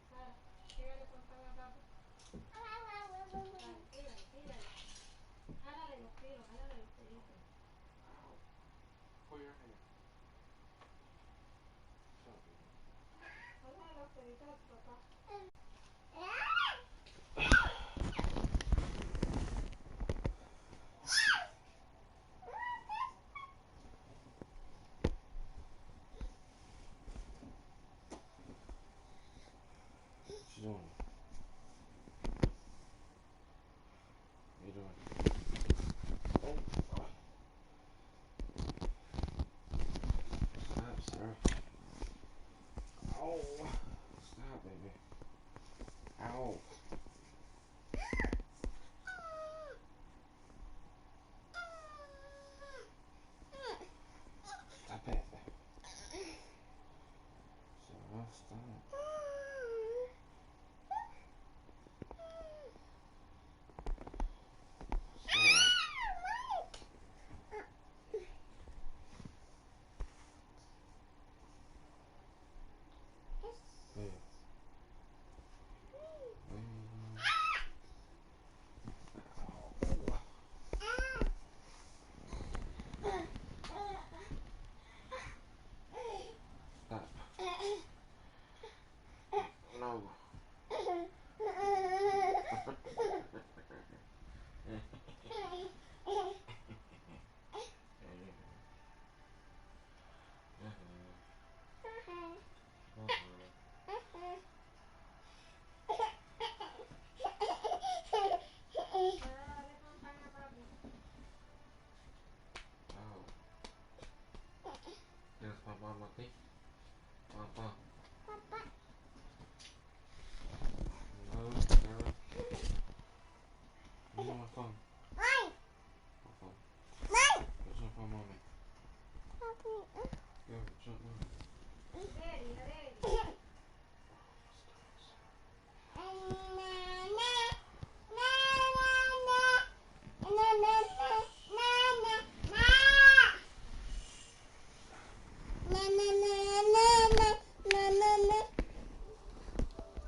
Sara, tírale con pan a papi. Dale, tírale, tírale. Jálale los pelos, jálale los pelitos. Ow. Pull your hair. Shut up, baby. Jálale los pelitos a tu papá. What you doing? What you doing? Oh. Stop, sir. Oh. Stop, baby. Ow. Stop it. Sarah, stop. No. Dale con pan a papi. Yes, Papa, Mati. Papa. No, Sarah. Give me my phone. My phone. What's up, mommy? Yo, what's up, mommy? Daddy, daddy.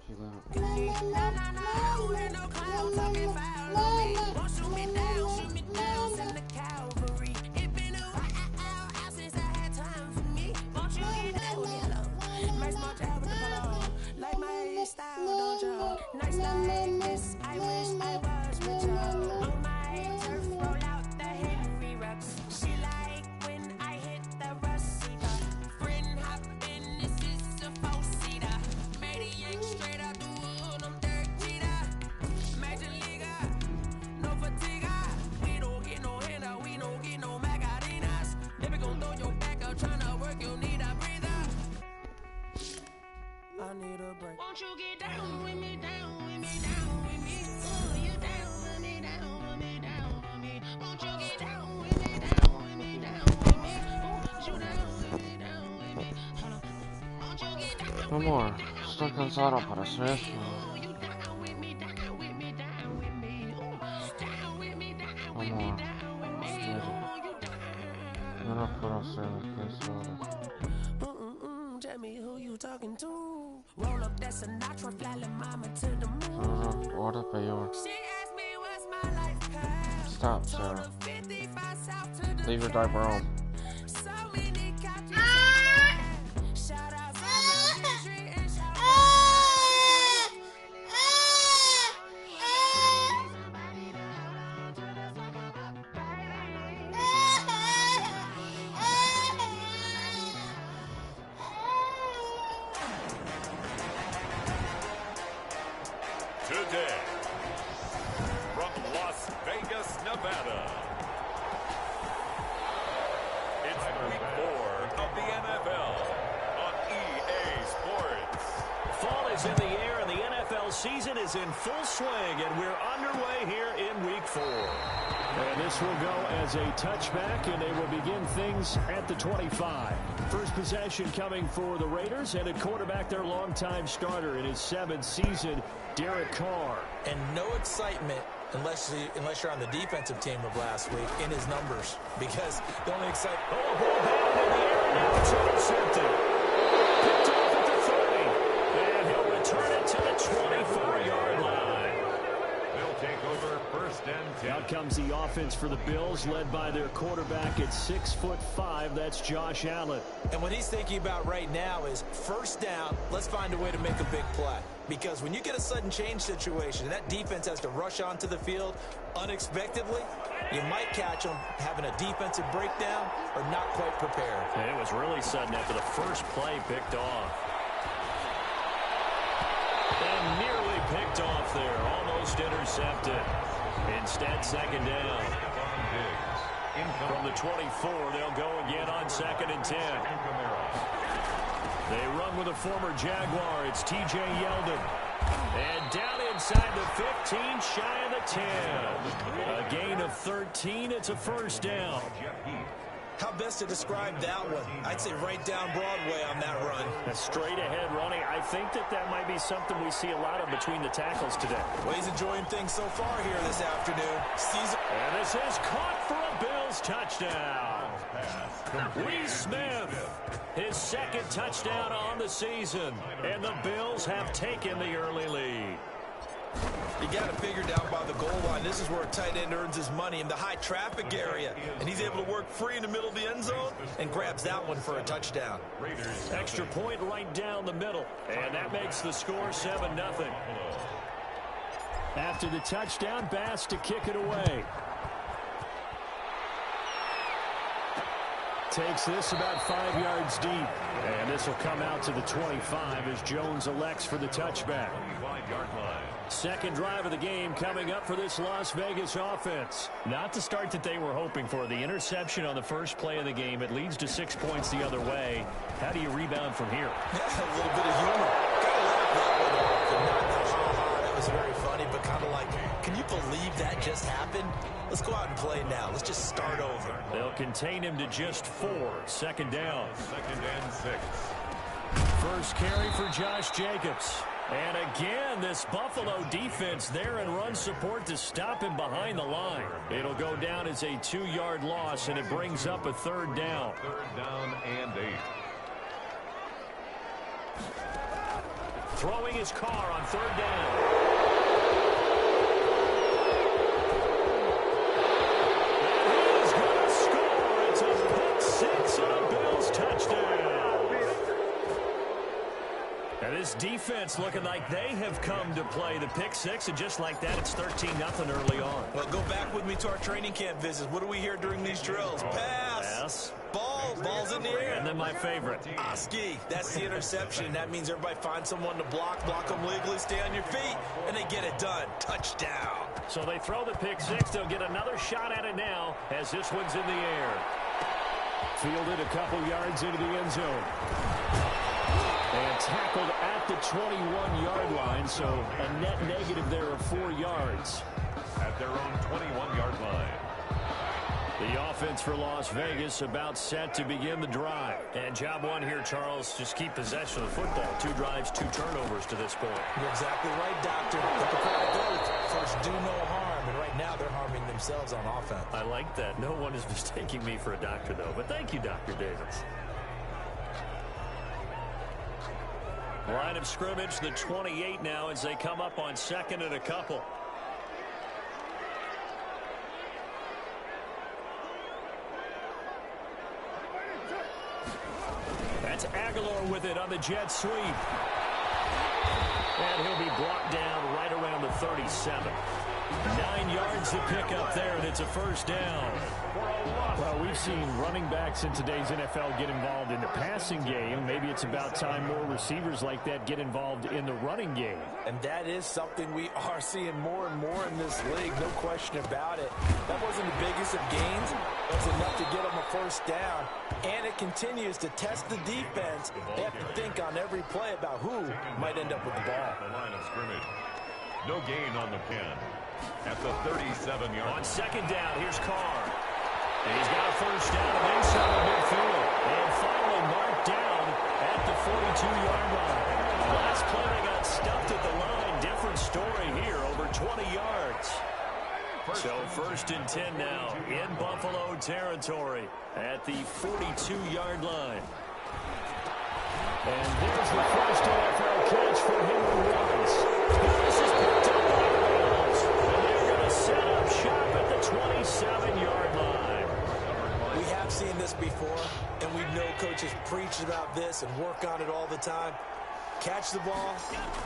Chill out. Nights like this, I wish I was with y'all. On my turf, roll out the Henry rocks. She like when I hit the Rosita. Friend hop in, this is a four-seater. Maniac straight out the wood, I'm Derek Jeter. Major leaguer, no fatigue. We don't get no handout, we don't get no Macarinas. Never gon' throw your back out, tryna work, you need a breather. I need a break. Won't you get down with me, down with me, down with me? You down with me, down with me, down with me. Won't you get down with me, down with me, down with me? You down with me, down with me? Hold on. Won't you get down with me, Amor, down estoy with me? cansado para hacer eso. You down with me, down with me, down with me? Down with me, down with me, Amor, down with me? steady. You down? Yo no puedo hacer eso ahora. Tell me who you talking to. Roll up that Sinatra, fly la mama to the moon. Ahora peor. She asked me what's my life path. Stop, Told Sarah. her 55 south to the Leave your cab. diaper on. So many couches and bags. Shout out to the history and shout out Today, from Las Vegas, Nevada, it's week 4 of the NFL on EA Sports. Fall is in the air and the NFL season is in full swing, and we're underway here in week 4. And this will go as a touchback, and they will begin things at the 25. First possession coming for the Raiders, and at quarterback, their longtime starter in his 7th season, Derek Carr. And no excitement unless you're on the defensive team of last week, in his numbers. Because the only exciting... Oh, ball batted in the air. Now it's intercepted. Picked off at the 30. And he'll return it to the 24-yard line. They'll take over first and 10. Out comes the offense for the Bills, led by their quarterback at 6'5". That's Josh Allen. And what he's thinking about right now is first down, let's find a way to make a big play. Because when you get a sudden change situation, and that defense has to rush onto the field unexpectedly, you might catch them having a defensive breakdown or not quite prepared. And it was really sudden after the first play picked off. And nearly picked off there, almost intercepted. Instead, second down. From the 24, they'll go again on 2nd and 10. They run with a former Jaguar. It's T.J. Yeldon. And down inside the 15, shy of the 10. A gain of 13. It's a first down. How best to describe that one? I'd say right down Broadway on that run. A straight ahead running. I think that might be something we see a lot of between the tackles today. Well, he's enjoying things so far here this afternoon. And this is caught for a Bills touchdown. Lee Smith, his second touchdown on the season. And the Bills have taken the early lead. You got to figure down by the goal line. This is where a tight end earns his money in the high traffic area. And he's able to work free in the middle of the end zone and grabs that one for a touchdown. Extra point right down the middle. And that makes the score 7-0. After the touchdown, Bass to kick it away. Takes this about 5 yards deep. And this will come out to the 25 as Jones elects for the touchback. Second drive of the game coming up for this Las Vegas offense. Not the start that they were hoping for. The interception on the first play of the game. It leads to 6 points the other way. How do you rebound from here? Yeah, a little bit of humor. Got to laugh that one off. And not the ha-ha. That was very funny, but kind of like, can you believe that just happened? Let's go out and play now. Let's just start over. They'll contain him to just 4. Second down. 2nd and 6. First carry for Josh Jacobs. And again, this Buffalo defense there in run support to stop him behind the line. It'll go down as a 2-yard loss, and it brings up a 3rd down. 3rd down and 8. Throwing his car on 3rd down. And he's going to score. It's a pick 6 and a Bills touchdown. And this defense looking like they have come to play the pick 6, and just like that, it's 13-0 early on. Well, go back with me to our training camp visits. What do we hear during these drills? Pass. Ball's in the air. And then my favorite. Oski. That's the interception. That means everybody finds someone to block them legally, stay on your feet, and they get it done. Touchdown. So they throw the pick 6. They'll get another shot at it now as this one's in the air. Fielded a couple yards into the end zone. And tackled at the 21-yard line, so a net negative there of 4 yards. At their own 21-yard line. The offense for Las Vegas about set to begin the drive. And job one here, Charles, just keep possession of the football. 2 drives, 2 turnovers to this point. You're exactly right, Doctor. But before I go, first do no harm. And right now they're harming themselves on offense. I like that. No one is mistaking me for a doctor, though. But thank you, Dr. Davis. Line of scrimmage, the 28 now as they come up on 2nd and a couple. That's Aguilar with it on the jet sweep. And he'll be brought down right around the 37. 9 yards to pick up there, and it's a first down. Well, we've seen running backs in today's NFL get involved in the passing game. Maybe it's about time more receivers like that get involved in the running game. And that is something we are seeing more and more in this league, no question about it. That wasn't the biggest of gains. It was enough to get them a first down. And it continues to test the defense. They have to think on every play about who might end up with the ball. The line of scrimmage. No gain on the pin. At the 37-yard line. On 2nd down, here's Carr. And he's got a first down and then some in midfield. And finally marked down at the 42-yard line. Last play they got stuffed at the line. Different story here, over 20 yards. So 1st and 10 now in Buffalo territory at the 42-yard line. And there's the first NFL catch for Henry Ruggs. This is picked up by Reynolds. And they're going to set up shop at the 27-yard line. We have seen this before, and we know coaches preach about this and work on it all the time. Catch the ball.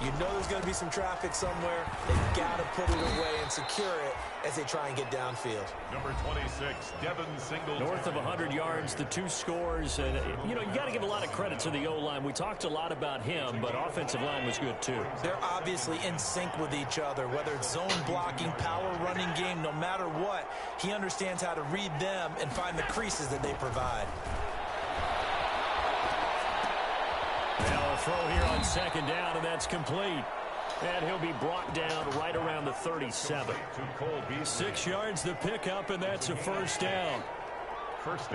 You know there's going to be some traffic somewhere. They've got to put it away and secure it as they try and get downfield. Number 26, Devin Singletary. North of 100 yards, the 2 scores. And, you got to give a lot of credit to the O-line. We talked a lot about him, but offensive line was good, too. They're obviously in sync with each other, whether it's zone blocking, power running game, no matter what. He understands how to read them and find the creases that they provide. Now a throw here on 2nd down, and that's complete. And he'll be brought down right around the 37. 6 yards the pickup, and that's a 1st down.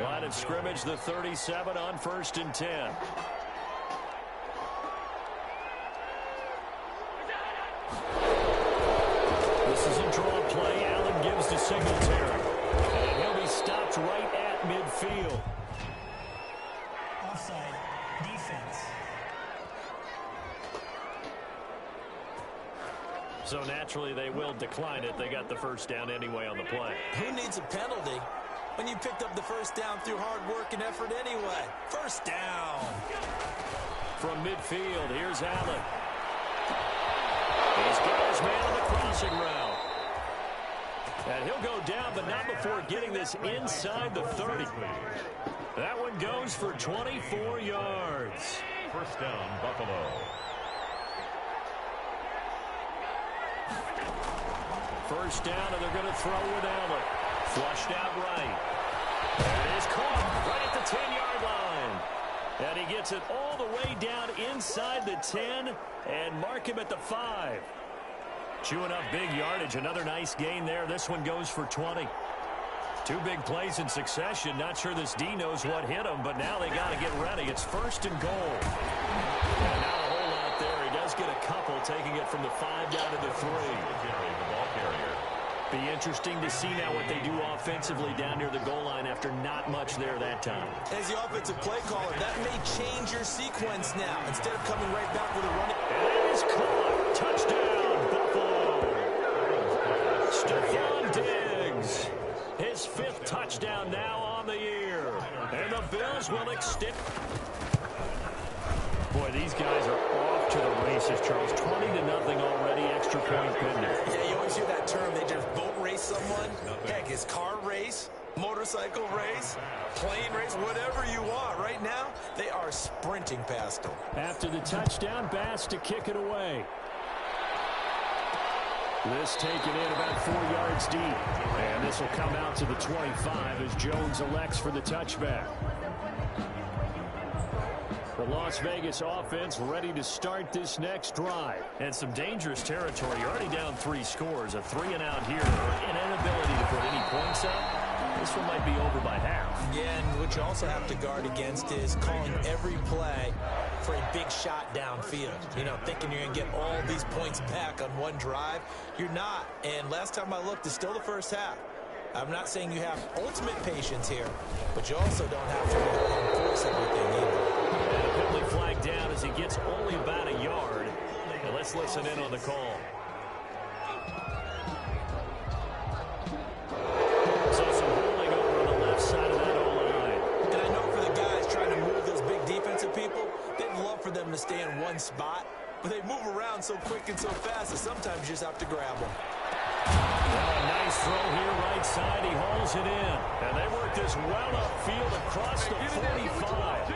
Line of scrimmage, the 37 on 1st and 10. This is a draw play. Allen gives to Singletary. And he'll be stopped right at midfield. Offside. Defense. So naturally they will decline it. They got the 1st down anyway on the play. Who needs a penalty when you picked up the 1st down through hard work and effort anyway? 1st down. From midfield, here's Allen. He's got his man on the crossing route. And he'll go down, but not before getting this inside the 30. That one goes for 24 yards. 1st down, Buffalo. 1st down, and they're going to throw with Allen. Flushed out right. And it is caught right at the 10-yard line. And he gets it all the way down inside the 10 and mark him at the 5. Chewing up big yardage. Another nice gain there. This one goes for 20. 2 big plays in succession. Not sure this D knows what hit him, but now they got to get ready. It's 1st and goal. And now a whole lot there. He does get a couple, taking it from the 5 down to the 3. Be interesting to see now what they do offensively down near the goal line after not much there that time. As the offensive play caller, that may change your sequence now. Instead of coming right back with a run. And it is caught. Touchdown, Buffalo. Stephon Diggs. His 5th touchdown now on the year. And the Bills will extend. Boy, these guys are off to the races, Charles. 20-0 already, extra point pending. Yeah, you always hear that term. They just boat race someone. Heck, it's car race, motorcycle race, plane race, whatever you want. Right now, they are sprinting past them. After the touchdown, Bass to kick it away. This taken in about 4 yards deep. And this will come out to the 25 as Jones elects for the touchback. The Las Vegas offense ready to start this next drive. And some dangerous territory. You're already down 3 scores. A 3-and-out here. An inability to put any points up. This one might be over by half. Yeah, and what you also have to guard against is calling every play for a big shot downfield. You know, thinking you're going to get all these points back on one drive. You're not. And last time I looked, it's still the 1st half. I'm not saying you have ultimate patience here, but you also don't have to force everything either. And a penalty flag down as he gets only about a yard. And let's listen in on the call. So some holding over on the left side of that O-line. And I know for the guys trying to move those big defensive people, they'd love for them to stay in one spot, but they move around so quick and so fast that sometimes you just have to grab them. Well, a nice throw here right side. He hauls it in. And they work this well upfield across the 45.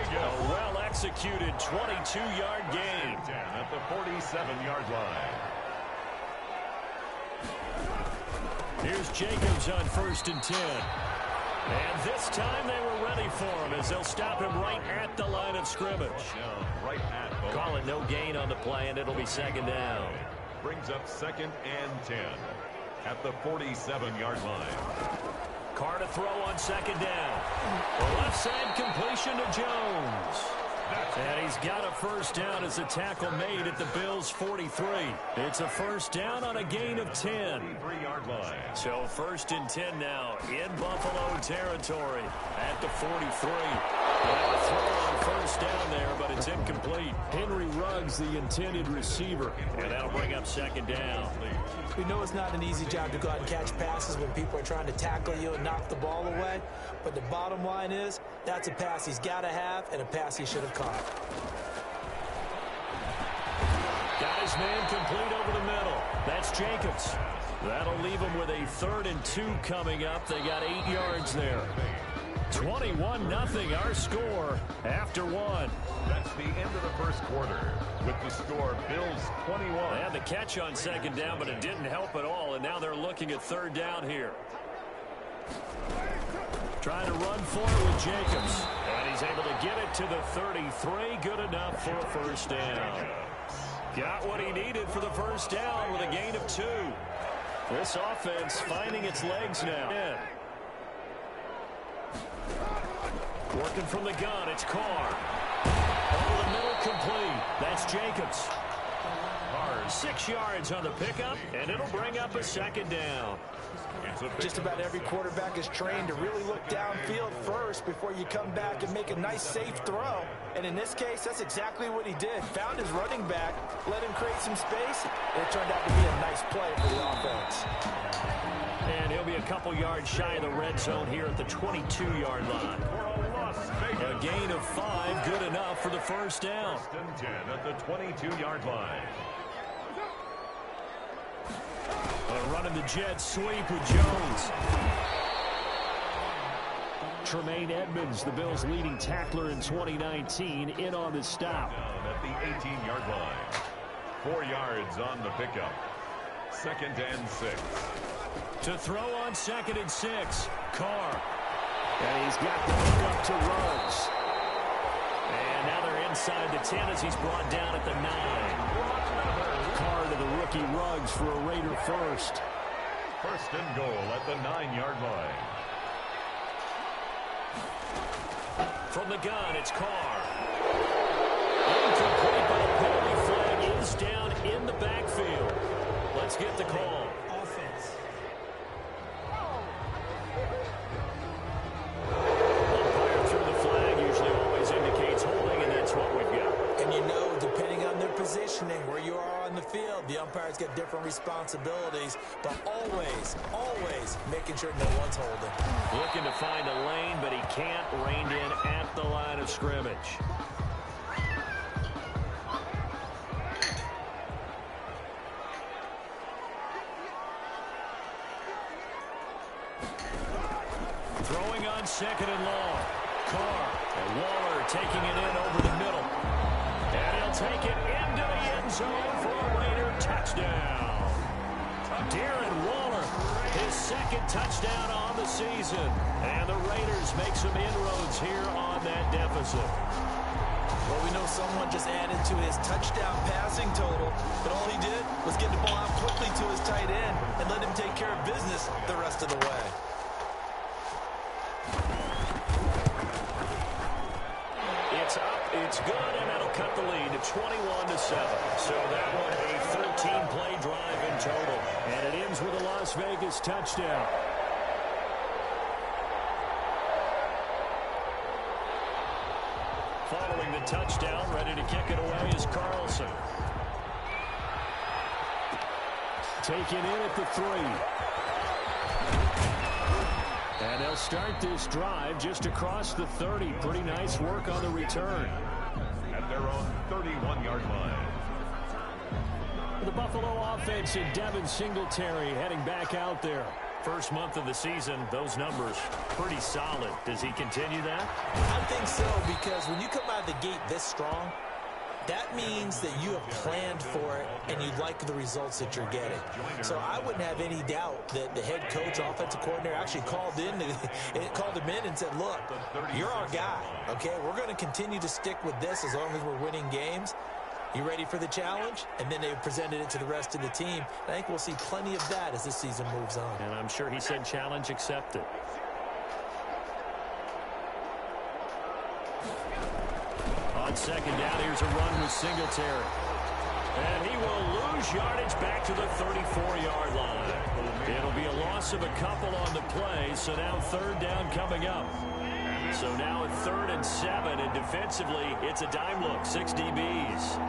A well-executed 22-yard gain. At the 47-yard line. Here's Jacobs on 1st and 10. And this time they were ready for him as they'll stop him right at the line of scrimmage. Call it no gain on the play, and it'll be 2nd down. Brings up 2nd and 10 at the 47-yard line. Carr to throw on 2nd down. The left side completion to Jones. And he's got a first down as a tackle made at the Bills' 43. It's a first down on a gain of 10. 3-yard line. So first and 10 now in Buffalo territory at the 43. Well, a throw on first down there, but it's incomplete. Henry Ruggs, the intended receiver, and that'll bring up second down. We know it's not an easy job to go out and catch passes when people are trying to tackle you and knock the ball away, but the bottom line is that's a pass he's got to have and a pass he should have caught. Got his man complete over the middle. That's Jacobs. That'll leave him with a 3rd and 2 coming up. They got 8 yards there. 21-0 our score after 1. That's the end of the first quarter with the score Bills 21. They had the catch on second down, but it didn't help at all, and now they're looking at 3rd down here. Trying to run for it with Jacobs. And he's able to get it to the 33. Good enough for a first down. Got what he needed for the first down with a gain of 2. This offense finding its legs now. Yeah. Working from the gun, it's Carr. Over the middle, complete. That's Jacobs. Carr, 6 yards on the pickup, and it'll bring up a second down. Just about every quarterback is trained to really look downfield first before you come back and make a nice, safe throw. And in this case, that's exactly what he did. Found his running back, let him create some space, and it turned out to be a nice play for the offense. And he'll be a couple yards shy of the red zone here at the 22-yard line. A gain of 5, good enough for the first down. First and 10 at the 22-yard line. Running the jet sweep with Jones. Tremaine Edmonds, the Bills' leading tackler in 2019, in on the stop. Down at the 18-yard line. 4 yards on the pickup. 2nd and 6. To throw on 2nd and 6. Carr. And he's got the hook up to Ruggs. And now they're inside the 10 as he's brought down at the 9. Carr to the rookie Ruggs for a Raider first. First and goal at the 9-yard line. From the gun, it's Carr. Incomplete, but a penalty flag is down in the backfield. Let's get the call. Offense. Umpire through the flag usually always indicates holding, and that's what we've got. And you know, depending on their positioning, where you are on the field, the umpires get different responsibilities, but always making sure no one's holding. Looking to find a lane, but he can't. Reined in at the line of scrimmage. Throwing on 2nd and long. Carr and Waller taking it in over the middle. And he'll take it into the end zone for a Raider touchdown. Darren Waller, his 2nd touchdown on the season. And the Raiders make some inroads here on that deficit. Well, we know someone just added to his touchdown passing total, but all he did was get the ball out quickly to his tight end and let him take care of business the rest of the way. It's up, it's good, and that'll cut the lead to 21-7. So that one a 13-play drive in total. And it ends with a Las Vegas touchdown. Following the touchdown, ready to kick it away is Carlson. Taken in at the 3. And they'll start this drive just across the 30. Pretty nice work on the return. At their own 31-yard line. The Buffalo offense and Devin Singletary heading back out there. First month of the season, those numbers pretty solid. Does he continue that? I think so, because when you come out of the gate this strong, that means that you have planned for it and you like the results that you're getting. So I wouldn't have any doubt that the head coach, offensive coordinator actually called him in and said, look, you're our guy, okay? We're going to continue to stick with this as long as we're winning games. You ready for the challenge? And then they presented it to the rest of the team. I think we'll see plenty of that as this season moves on. And I'm sure he said challenge accepted. On On second down, here's a run with Singletary. And he will lose yardage back to the 34-yard line. It'll be a loss of a couple on the play, so now third down coming up. So now at 3rd and 7, and defensively, it's a dime look, 6 DBs.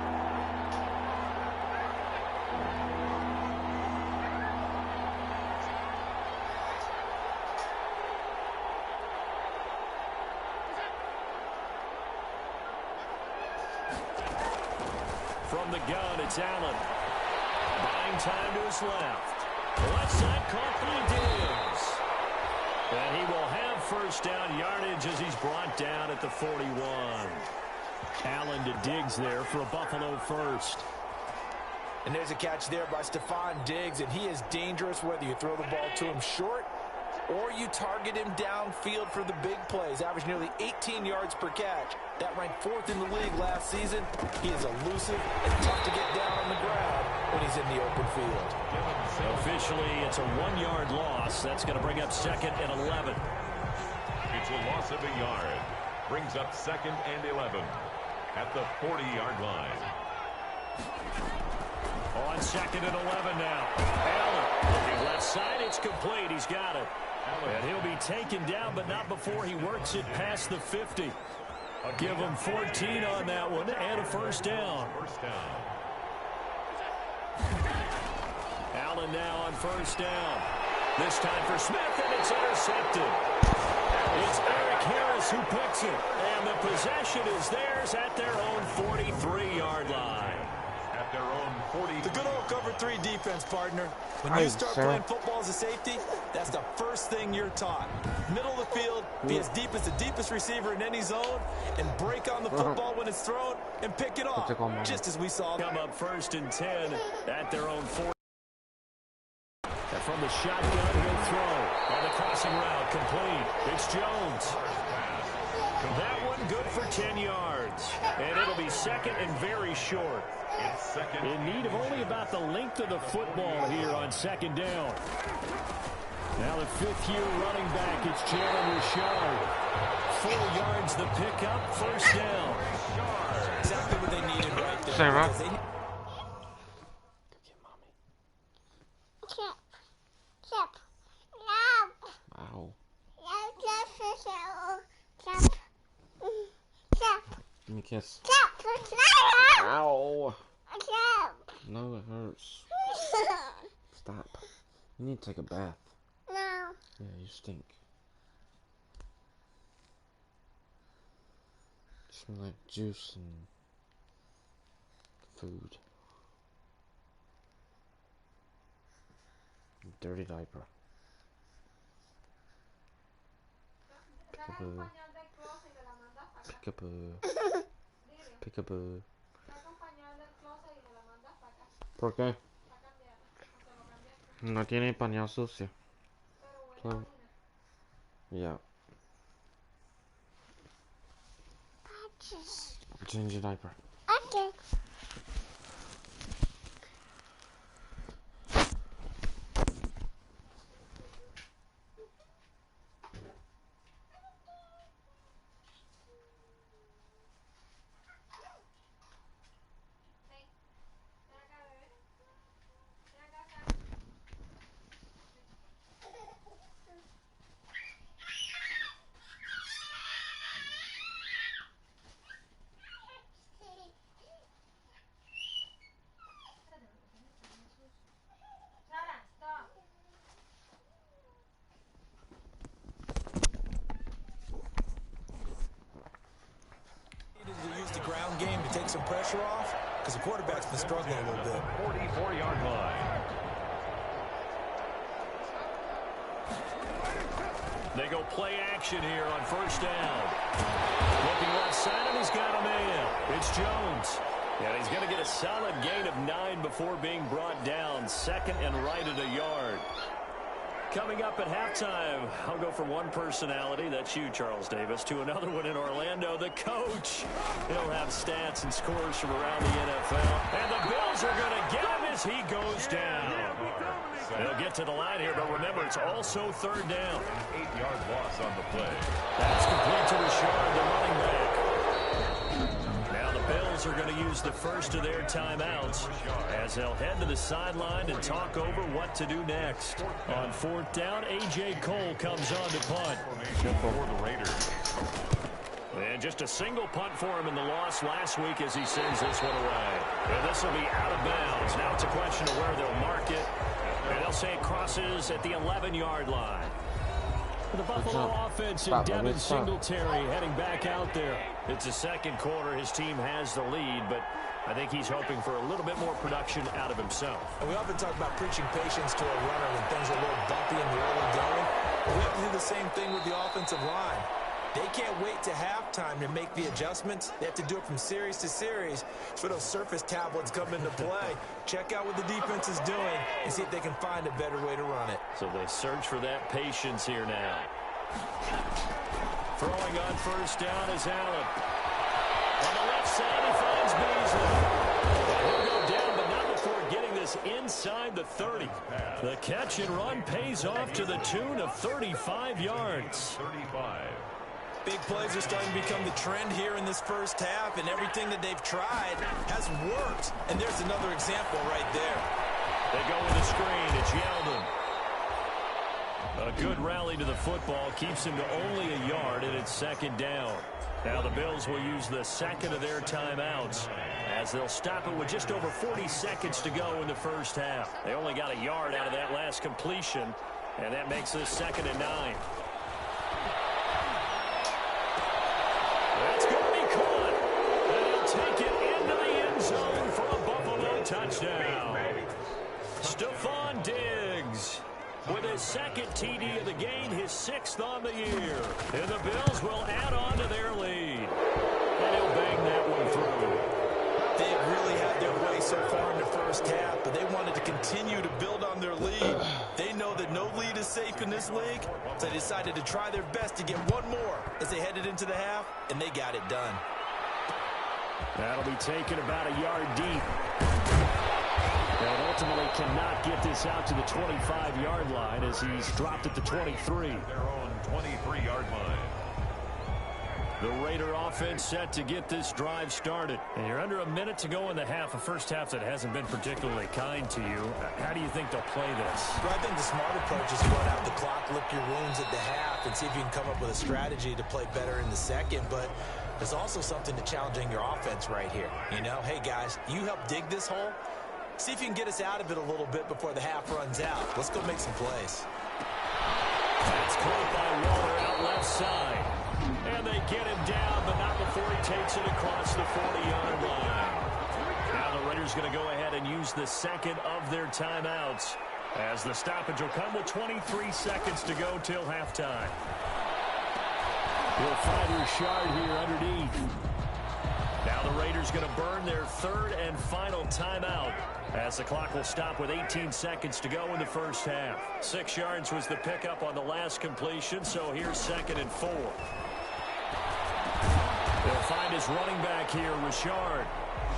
From the gun, it's Allen. Buying time to his left. Left side caught by Diggs. And he will have first down yardage as he's brought down at the 41. Allen to Diggs there for a Buffalo first. And there's a catch there by Stephon Diggs, and he is dangerous whether you throw the ball to him short or you target him downfield for the big plays. Averaged nearly 18 yards per catch. That ranked 4th in the league last season. He is elusive and tough to get down on the ground when he's in the open field. Officially, it's a 1-yard loss. That's going to bring up 2nd and 11. It's a loss of a yard. Brings up 2nd and 11 at the 40-yard line. On 2nd and 11 now. Allen looking left side. It's complete. He's got it. And he'll be taken down, but not before he works it past the 50. I'll give him 14 on that one and a first down. Allen now on first down. This time for Smith, and it's intercepted. It's Eric Harris who picks it. And the possession is theirs at their own 43-yard line. At their own 40. The good old cover 3 defense, partner. When you start playing football as a safety, that's the first thing you're taught. Middle of the field, be as deep as the deepest receiver in any zone, and break on the football when it's thrown and pick it off, just as we saw. Come up 1st and 10 at their own 40. And from the shotgun, he'll throw on the crossing route, complete. It's Jones. That one good for 10 yards. And it'll be 2nd and very short. It's 2nd. In need of only about the length of the football here on 2nd down. Now the 5th-year running back, it's Jalen Richard. 4 yards the pickup, first down. Exactly what they needed right there. Sarah. Wow. Give me a kiss. Ow. No, it hurts. Stop. You need to take a bath. No. Yeah, you stink. You smell like juice and food. Dirty diaper. Peekaboo. Peekaboo. Peekaboo. ¿Por qué? No tiene pañal sucio. So, yeah. Change your diaper. Okay. Game to take some pressure off because the quarterback's been struggling a little bit. 44-yard line. They go play action here on first down. Looking left side, and he's got a man. It's Jones. And he's going to get a solid gain of 9 before being brought down. 2nd and right at a yard. Coming up at halftime, I'll go from one personality, that's you, Charles Davis, to another one in Orlando, the coach. He'll have stats and scores from around the NFL. And the Bills are going to get him as he goes down. They'll get to the line here, but remember, it's also 3rd down. 8-yard loss on the play. That's complete to Richard, the running back. Bills are going to use the first of their timeouts as they'll head to the sideline and talk over what to do next. On fourth down, A.J. Cole comes on to punt. For the Raiders. And just a single punt for him in the loss last week as he sends this one away. And this will be out of bounds. Now it's a question of where they'll mark it. And they'll say it crosses at the 11-yard line. The Buffalo offense and Devin Singletary heading back out there. It's the second quarter. His team has the lead, but I think he's hoping for a little bit more production out of himself. And we often talk about preaching patience to a runner when things are a little bumpy in the early going. But we have to do the same thing with the offensive line. They can't wait to halftime to make the adjustments. They have to do it from series to series. So those surface tablets come into play. Check out what the defense is doing and see if they can find a better way to run it. So they search for that patience here now. Throwing on first down is Allen. On the left side, he finds Beasley. He'll go down, but not before getting this inside the 30. The catch and run pays off to the tune of 35 yards. 35. Big plays are starting to become the trend here in this first half, and everything that they've tried has worked. And there's another example right there. They go with a screen. It's Yeldon. A good rally to the football keeps him to only a yard, and it's second down. Now the Bills will use the second of their timeouts as they'll stop it with just over 40 seconds to go in the first half. They only got a yard out of that last completion, and that makes this 2nd and 9. That's going to be caught. And he'll take it into the end zone for a Buffalo touchdown. Stephon Diggs with his second TD of the game, his 6th on the year. And the Bills will add on to their lead. And he'll bang that one through. They've really had their way so far in the first half, but they wanted to continue to build on their lead. They know that no lead is safe in this league, so they decided to try their best to get one more as they headed into the half, and they got it done. That'll be taken about a yard deep. And ultimately cannot get this out to the 25-yard line as he's dropped at the 23. Their own 23-yard line. The Raider offense set to get this drive started. And you're under a minute to go in the half, a first half that hasn't been particularly kind to you. How do you think they'll play this? Well, I think the smart approach is to run out the clock, lick your wounds at the half, and see if you can come up with a strategy to play better in the second. But there's also something to challenging your offense right here. You know, hey, guys, you help dig this hole. See if you can get us out of it a little bit before the half runs out. Let's go make some plays. That's caught by Waller out left side. And they get him down, but not before he takes it across the 40-yard line. Now the Raiders going to go ahead and use the second of their timeouts as the stoppage will come with 23 seconds to go till halftime. He'll find Richard here underneath. Now the Raiders going to burn their 3rd and final timeout as the clock will stop with 18 seconds to go in the first half. 6 yards was the pickup on the last completion, so here's 2nd and 4. They'll find his running back here, Richard.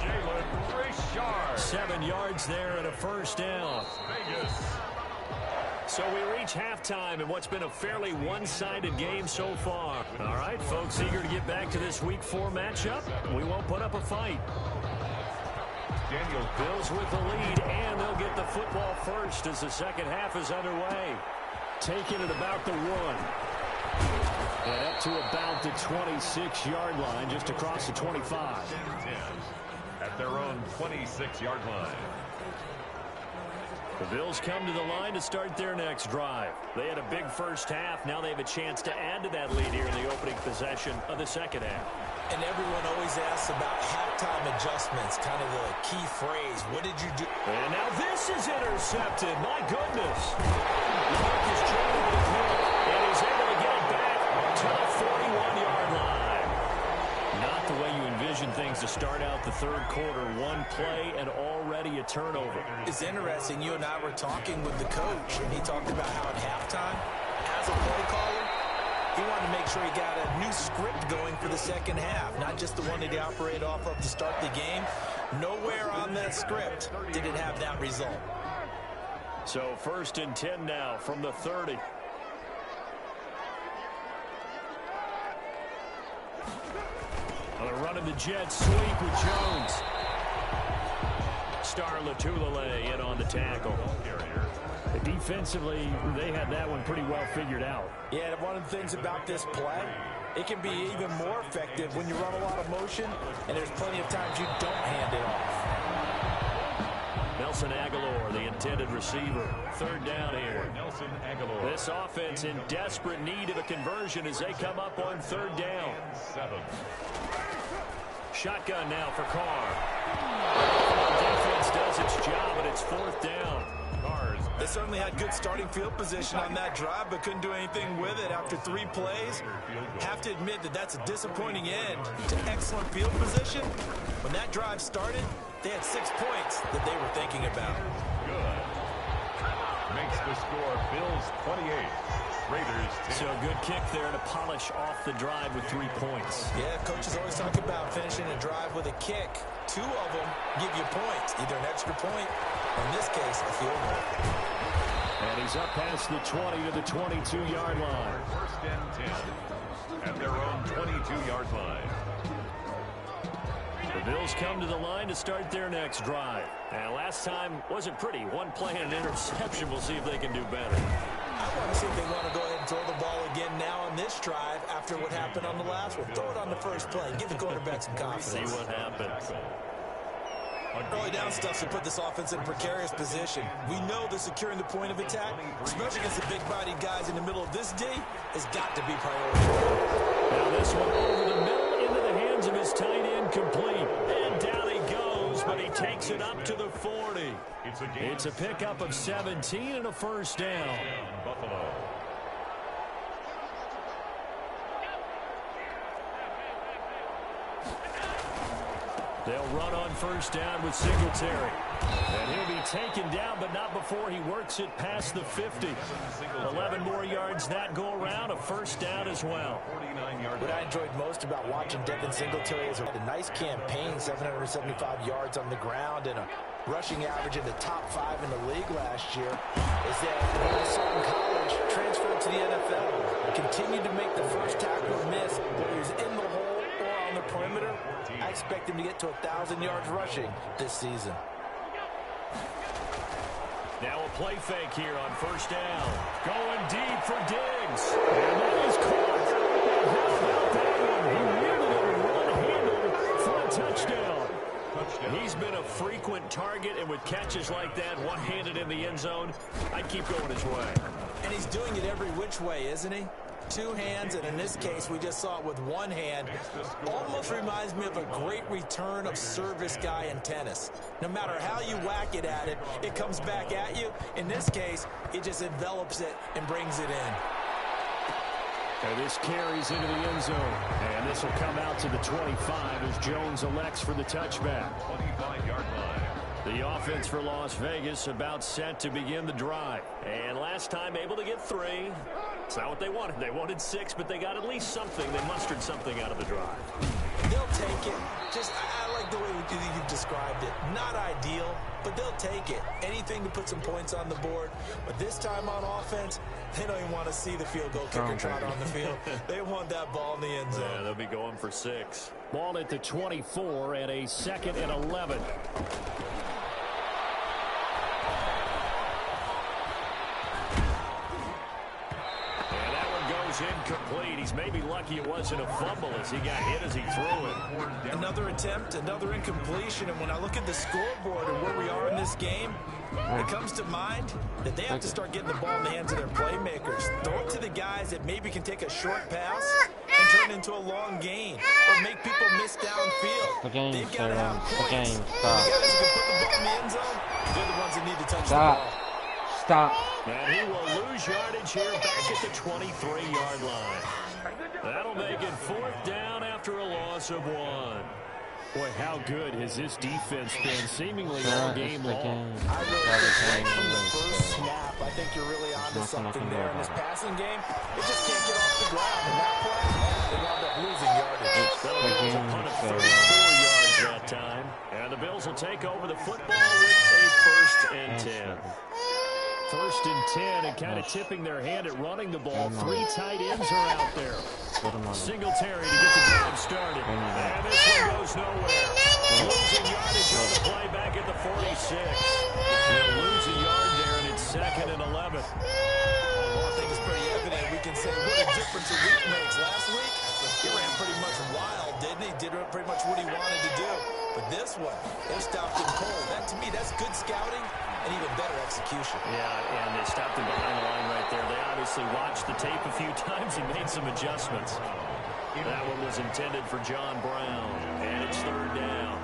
Jalen Richard. 7 yards there and a first down. Vegas. So we reach halftime in what's been a fairly one-sided game so far. All right, folks, eager to get back to this Week 4 matchup. We won't put up a fight. Daniel Bills with the lead, and they'll get the football first as the second half is underway. Taking it about the 1. And up to about the 26-yard line, just across the 25. 10 at their own 26-yard line. The Bills come to the line to start their next drive. They had a big first half. Now they have a chance to add to that lead here in the opening possession of the second half. And everyone always asks about halftime adjustments, kind of the key phrase. What did you do? And now this is intercepted. My goodness. Marcus Jones with a pick, and he's able to get it back to the 41-yard line. Not the way you envision things to start out the third quarter. One play and already a turnover. It's interesting. You and I were talking with the coach, and he talked about how at halftime, as a play caller, he wanted to make sure he got a new script going for the second half, not just the one that he operated off of to start the game. Nowhere on that script did it have that result. So 1st and 10 now from the 30. On a run and the jet sweep with Jones. Star Latulele in on the tackle. Defensively, they had that one pretty well figured out. Yeah, one of the things about this play, it can be even more effective when you run a lot of motion, and there's plenty of times you don't hand it off. Nelson Aguilar, the intended receiver. Third down here. Nelson Aguilar. This offense in desperate need of a conversion as they come up on third down. 7. Shotgun now for Carr. Defense does its job, and it's fourth down. They certainly had good starting field position on that drive, but couldn't do anything with it after 3 plays. Have to admit that that's a disappointing end to excellent field position. When that drive started, they had 6 points that they were thinking about. Good. Makes the score Bills 28. Raiders 10. So a good kick there to polish off the drive with 3 points. Yeah, coaches always talk about finishing a drive with a kick. 2 of them give you points, either an extra point, or in this case, a field goal. And he's up past the 20 to the 22-yard line. First and 10 at their own 22-yard line. The Bills come to the line to start their next drive. And last time wasn't pretty. 1 play and an interception. We'll see if they can do better. I want to see if they want to go ahead and throw the ball again now on this drive after what happened on the last one. Throw it on the first play. Give the quarterback some confidence. See what happens. Early down stuff to put this offense in a precarious position. We know that securing the point of attack, especially against the big-bodied guys in the middle of this D, has got to be priority. Now this one over the middle into the hands of his tight end, complete. And down he goes, but he takes it up to the 40. It's a pickup of 17 and a first down. Buffalo. They'll run on first down with Singletary. And he'll be taken down, but not before he works it past the 50. 11 more yards that go around, a first down as well. What I enjoyed most about watching Devin Singletary is a nice campaign, 775 yards on the ground and a rushing average in the top 5 in the league last year, is that when he saw in college, transferred to the NFL, continued to make the first tackle miss, whether he was in the hole or on the perimeter. I expect him to get to 1,000 yards rushing this season. Now a play fake here on first down. Going deep for Diggs. And that is caught. How about that one? He wielded it one-handed for a touchdown. He's been a frequent target, and with catches like that, one-handed in the end zone, I'd keep going his way. And he's doing it every which way, isn't he? 2 hands, and in this case, we just saw it with 1 hand. Almost reminds me of a great return of service guy in tennis. No matter how you whack it at it, it comes back at you. In this case, it just envelops it and brings it in. And this carries into the end zone. And this will come out to the 25 as Jones elects for the touchback. 25-yard line. The offense for Las Vegas about set to begin the drive. And last time able to get 3. It's not what they wanted. They wanted 6, but they got at least something. They mustered something out of the drive. They'll take it. I like the way you've described it. Not ideal, but they'll take it. Anything to put some points on the board. But this time on offense, they don't even want to see the field goal kicker trot on the field. They want that ball in the end zone. Yeah, they'll be going for 6. Ball at the 24 and a 2nd and 11. Incomplete. He's maybe lucky it wasn't a fumble as he got hit as he threw it. Another attempt, another incompletion, and when I look at the scoreboard and where we are in this game, it comes to mind that they have to start getting the ball in the hands of their playmakers. Throw it to the guys that maybe can take a short pass and turn it into a long gain or make people miss downfield. They've got to have points. The guys who can put the ball in the end zone, they're the ones that need to touch the ball. Stop. And he will lose yardage here back at the 23-yard line. That'll make it 4th down after a loss of 1. Boy, how good has this defense been seemingly all game long. I really think from the first snap, I think you're really onto something there in this passing game. It just can't get off the ground. And that play, they wound up losing yardage. That'll be a punt of 34 yards that time. And the Bills will take over the football with a 1st and 10. 1st and 10, and kind of tipping their hand at running the ball. 3 tight ends are out there. Singletary to get the drive started. And this one goes nowhere. Losing yardage on the play back at the 46. They'll lose a yard there, and it's 2nd and 11. Well, I think it's pretty evident. We can say what a difference a week makes. Last week, he ran pretty much wild, didn't he? Did pretty much what he wanted to do. But this one, they stopped him cold. That, to me, that's good scouting and even better execution. Yeah, and they stopped him behind the line right there. They obviously watched the tape a few times and made some adjustments. That one was intended for John Brown, and it's 3rd down.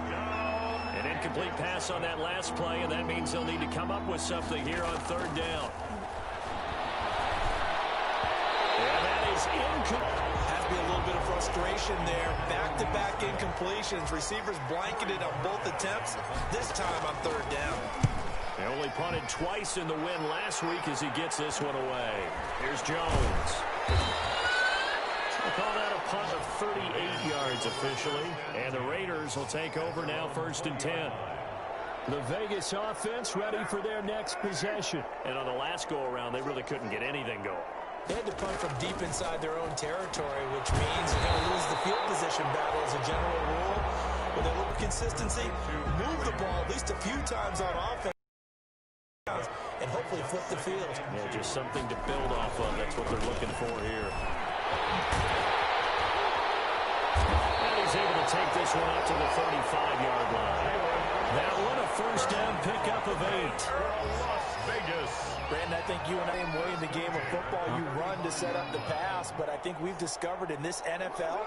An incomplete pass on that last play, and that means they'll need to come up with something here on 3rd down. And that is incomplete. Has to be a little bit of frustration there. Back-to-back incompletions. Receivers blanketed on both attempts. This time on 3rd down. They only punted twice in the win last week as he gets this one away. Here's Jones. We'll call that a punt of 38 yards officially. And the Raiders will take over now 1st and 10. The Vegas offense ready for their next possession. And on the last go-around, they really couldn't get anything going. They had to punt from deep inside their own territory, which means they're going to lose the field position battle as a general rule. With a little consistency, move the ball at least a few times on offense and hopefully flip the field. Yeah, just something to build off of. That's what they're looking for here. And he's able to take this one up to the 35-yard line. That one a 1st down pickup of 8. Las Vegas. Brandon, I think you and I am way in the game of football. You run to set up the pass, but I think we've discovered in this NFL,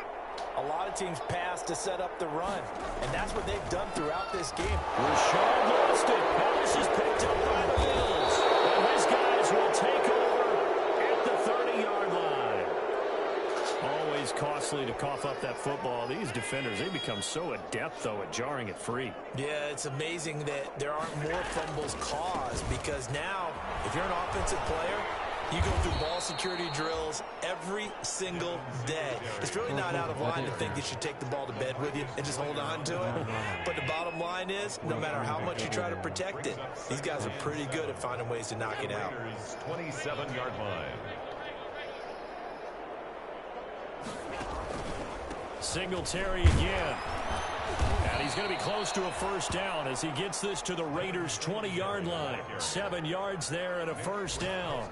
a lot of teams pass to set up the run, and that's what they've done throughout this game. Rashard lost it. This is picked up by the Bills. And his guys will take over at the 30-yard line. Always costly to cough up that football. These defenders, they become so adept, though, at jarring it free. Yeah, it's amazing that there aren't more fumbles caused because now, if you're an offensive player, you go through ball security drills every single day. It's really not out of line to think you should take the ball to bed with you and just hold on to it. But the bottom line is, no matter how much you try to protect it, these guys are pretty good at finding ways to knock it out. 27-yard line. Singletary again. And he's going to be close to a 1st down as he gets this to the Raiders' 20-yard line. 7 yards there and a 1st down.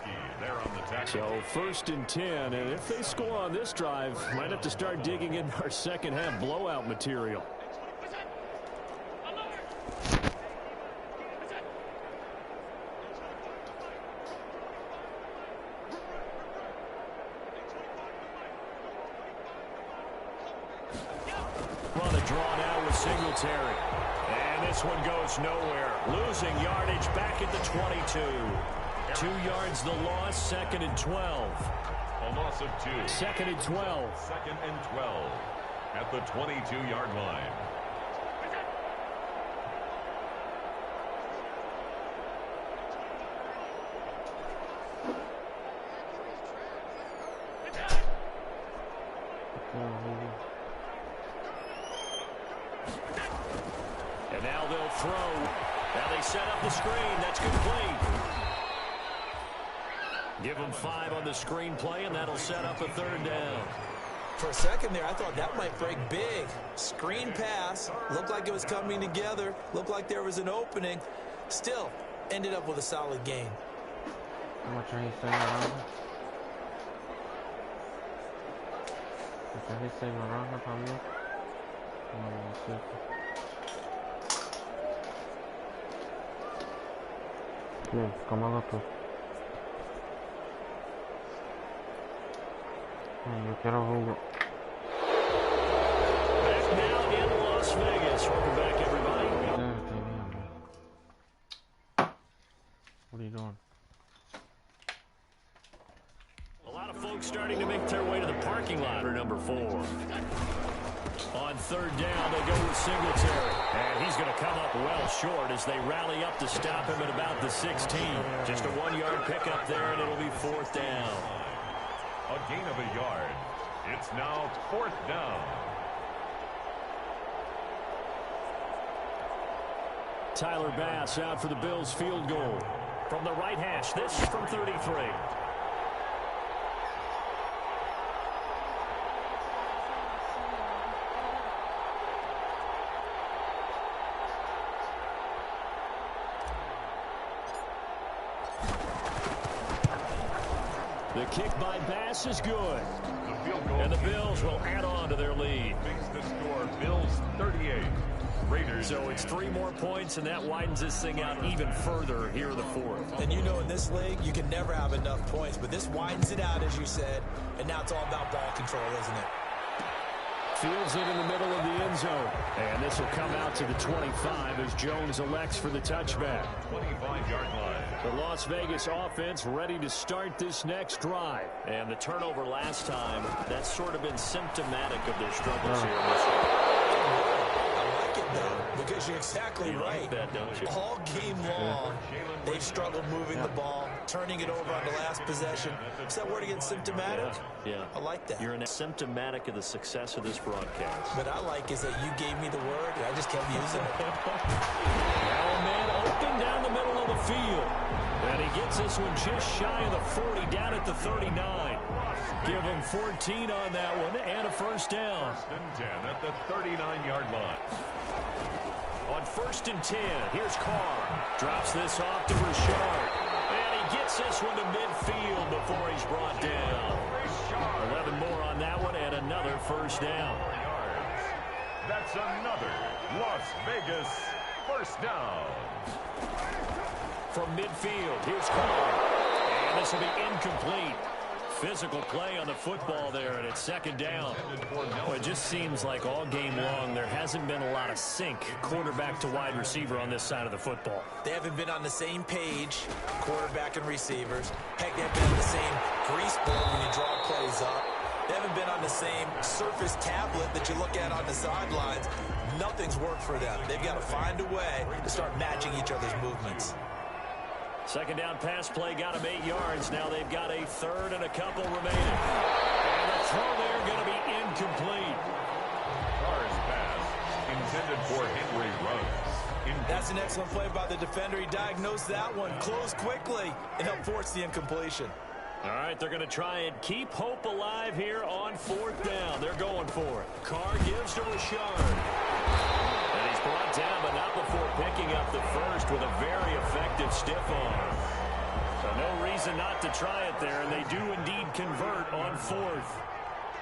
So 1st and 10, and if they score on this drive, might have to start digging in our second-half blowout material. On the draw now with Singletary. And this one goes nowhere. Losing yardage back at the 22. 2 yards the loss, 2nd and 12. A loss of 2. 2nd and 12. 2nd and 12 at the 22-yard line. And now they'll throw. Now they set up the screen. That's complete. Give them 5 on the screen play, and that'll set up a 3rd down. For a second there, I thought that might break big. Screen pass. Looked like it was coming together. Looked like there was an opening. Still, ended up with a solid gain. How much are you saying around? ¿Estás diciendo naranja también? No, sí. Bien, ¿cómo hago tú? Yo quiero jugo. Back now in Las Vegas. Welcome back, everybody. What are you doing? A lot of folks starting to make their way to the parking lot for number 4. On 3rd down, they go with Singletary. And he's going to come up well short as they rally up to stop him at about the 16. Just a 1-yard pickup there, and it'll be 4th down. A gain of a yard. It's now 4th down. Tyler Bass out for the Bills field goal. From the right hash, this from 33. kick by Bass is good. The field goal. And the Bills will add on to their lead. Makes the score Bills 38. Raiders. So it's 3 more points, and that widens this thing out even further here in the fourth. And you know in this league, you can never have enough points, but this widens it out, as you said, and now it's all about ball control, isn't it? Fields it in the middle of the end zone. And this will come out to the 25 as Jones elects for the touchback. 25-yard line. The Las Vegas offense ready to start this next drive. And the turnover last time, that's sort of been symptomatic of their struggles here in this one. Because you're exactly right. Like that, don't you? All game long, they've struggled moving the ball, turning it over on the last possession. Is that word again, symptomatic? Yeah. I like that. You're symptomatic of the success of this broadcast. What I like is that you gave me the word, and I just kept using it. Now a man open down the middle of the field. And he gets this one just shy of the 40, down at the 39. Give him 14 on that one, and a first down. 1st and 10 at the 39-yard line. On 1st and 10, here's Carr. Drops this off to Richard. And he gets this one to midfield before he's brought down. 11 more on that one, and another first down. That's another Las Vegas first down. From midfield, here's Carr. And this will be incomplete. Physical play on the football there, and it's 2nd down. Well, it just seems like all game long there hasn't been a lot of sync quarterback to wide receiver on this side of the football. They haven't been on the same page, quarterback and receivers. Heck, they haven't been on the same grease board when you draw plays up. They haven't been on the same Surface tablet that you look at on the sidelines. Nothing's worked for them. They've got to find a way to start matching each other's movements. 2nd down pass play got him 8 yards. Now they've got a 3rd and a couple remaining. And the throw there going to be incomplete. Carr's pass intended for Henry Ruggs. That's an excellent play by the defender. He diagnosed that one, closed quickly, and helped force the incompletion. All right, they're going to try and keep hope alive here on 4th down. They're going for it. Carr gives to Richard. And he's brought down, but not before picking up the first with a very effective stiff arm. So no reason not to try it there, and they do indeed convert on 4th.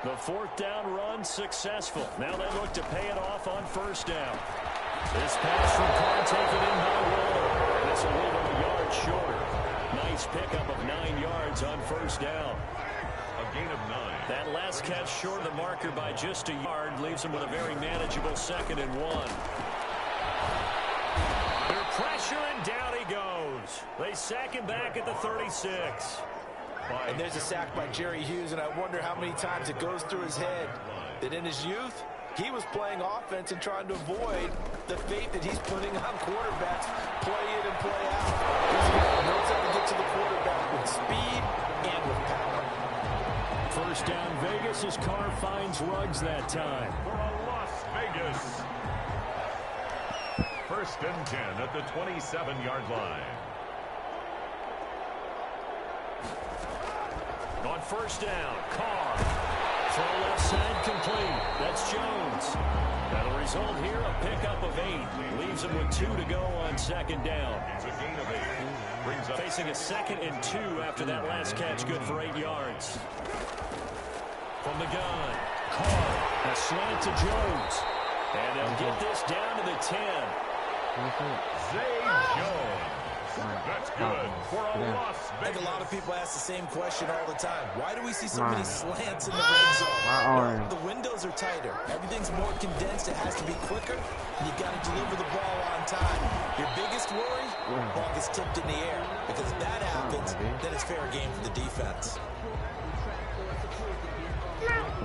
The 4th down run successful. Now they look to pay it off on 1st down. This pass from Carr taken in by Waller. And this will leave him a yard shorter. Nice pickup of 9 yards on 1st down. A gain of 9. That last catch short of the marker by just a yard leaves him with a very manageable 2nd and 1. They're pressure, and down he goes. They sack him back at the 36. And there's a sack by Jerry Hughes, and I wonder how many times it goes through his head that in his youth, he was playing offense and trying to avoid the fate that he's putting on quarterbacks, play in and play out. He's a guy who knows how to get to the quarterback with speed and with power. 1st down Vegas as Carr finds Ruggs that time. For a Las Vegas 1st and 10 at the 27-yard line. On 1st down, Carr. Throw left side complete. That's Jones. That'll result here a pickup of 8. Leaves him with 2 to go on 2nd down. It's a gain of 8. Brings up Facing a 2nd and 2 after that last catch, good for 8 yards. From the gun, Carr. A slant to Jones. And they'll get this down to the 10. Zay Jones. That's good for a Las I think Vegas. a lot of people ask the same question all the time. Why do we see so many slants in the red zone? The windows are tighter. Everything's more condensed. It has to be quicker. And you've got to deliver the ball on time. Your biggest worry? Ball gets tipped in the air. Because if that happens, then it's fair game for the defense.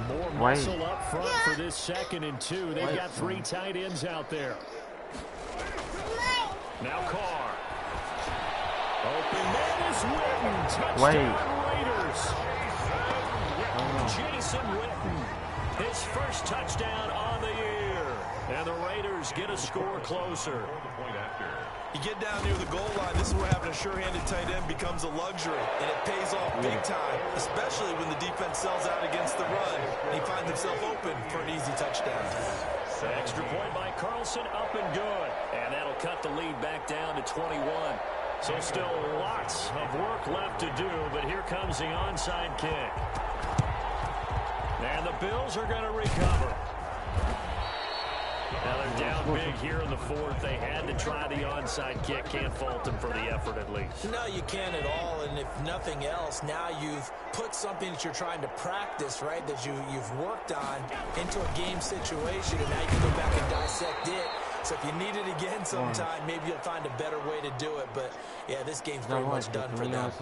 More muscle up front for this 2nd and 2. They've got 3 tight ends out there. Now Carr. Open man is Witten. Touchdown Raiders. Jason Witten. His first touchdown on the year. And the Raiders get a score closer. You get down near the goal line, this is where having a sure-handed tight end becomes a luxury, and it pays off big time, especially when the defense sells out against the run, and he finds himself open for an easy touchdown. Extra point by Carlson, up and good. And that'll cut the lead back down to 21. So still lots of work left to do, but here comes the onside kick. And the Bills are going to recover. Now they're down big here in the fourth. They had to try the onside kick. Can't fault them for the effort at least. No, you can't at all. And if nothing else, now you've put something that you're trying to practice, right, that you've worked on into a game situation, and now you can go back and dissect it. So if you need it again sometime, maybe you'll find a better way to do it. But, yeah, this game's pretty much done for them.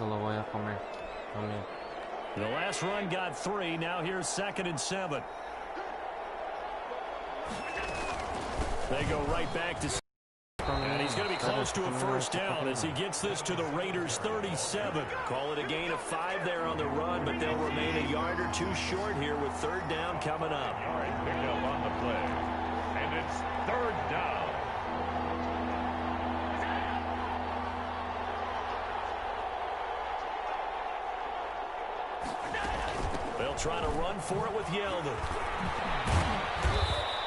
The last run got 3. Now here's 2nd and 7. They go right back to... And he's going to be close to a first down as he gets this to the Raiders' 37. Call it a gain of 5 there on the run, but they'll remain a yard or 2 short here with 3rd down coming up. All right, pick up on the play. And it's 3rd down. They'll try to run for it with Yeldon.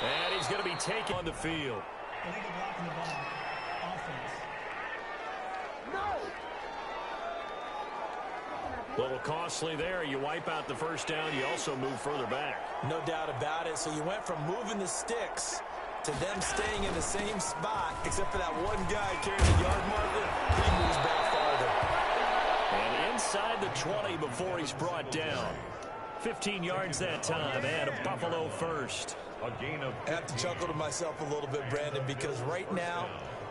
And he's going to be taken on the field. A little costly there. You wipe out the first down. You also move further back. No doubt about it. So you went from moving the sticks to them staying in the same spot, except for that one guy carrying the yard marker. He moves back farther. And inside the 20 before he's brought down. 15 yards that time, and a Buffalo first. A gain of... I have to chuckle to myself a little bit, Brandon, because right now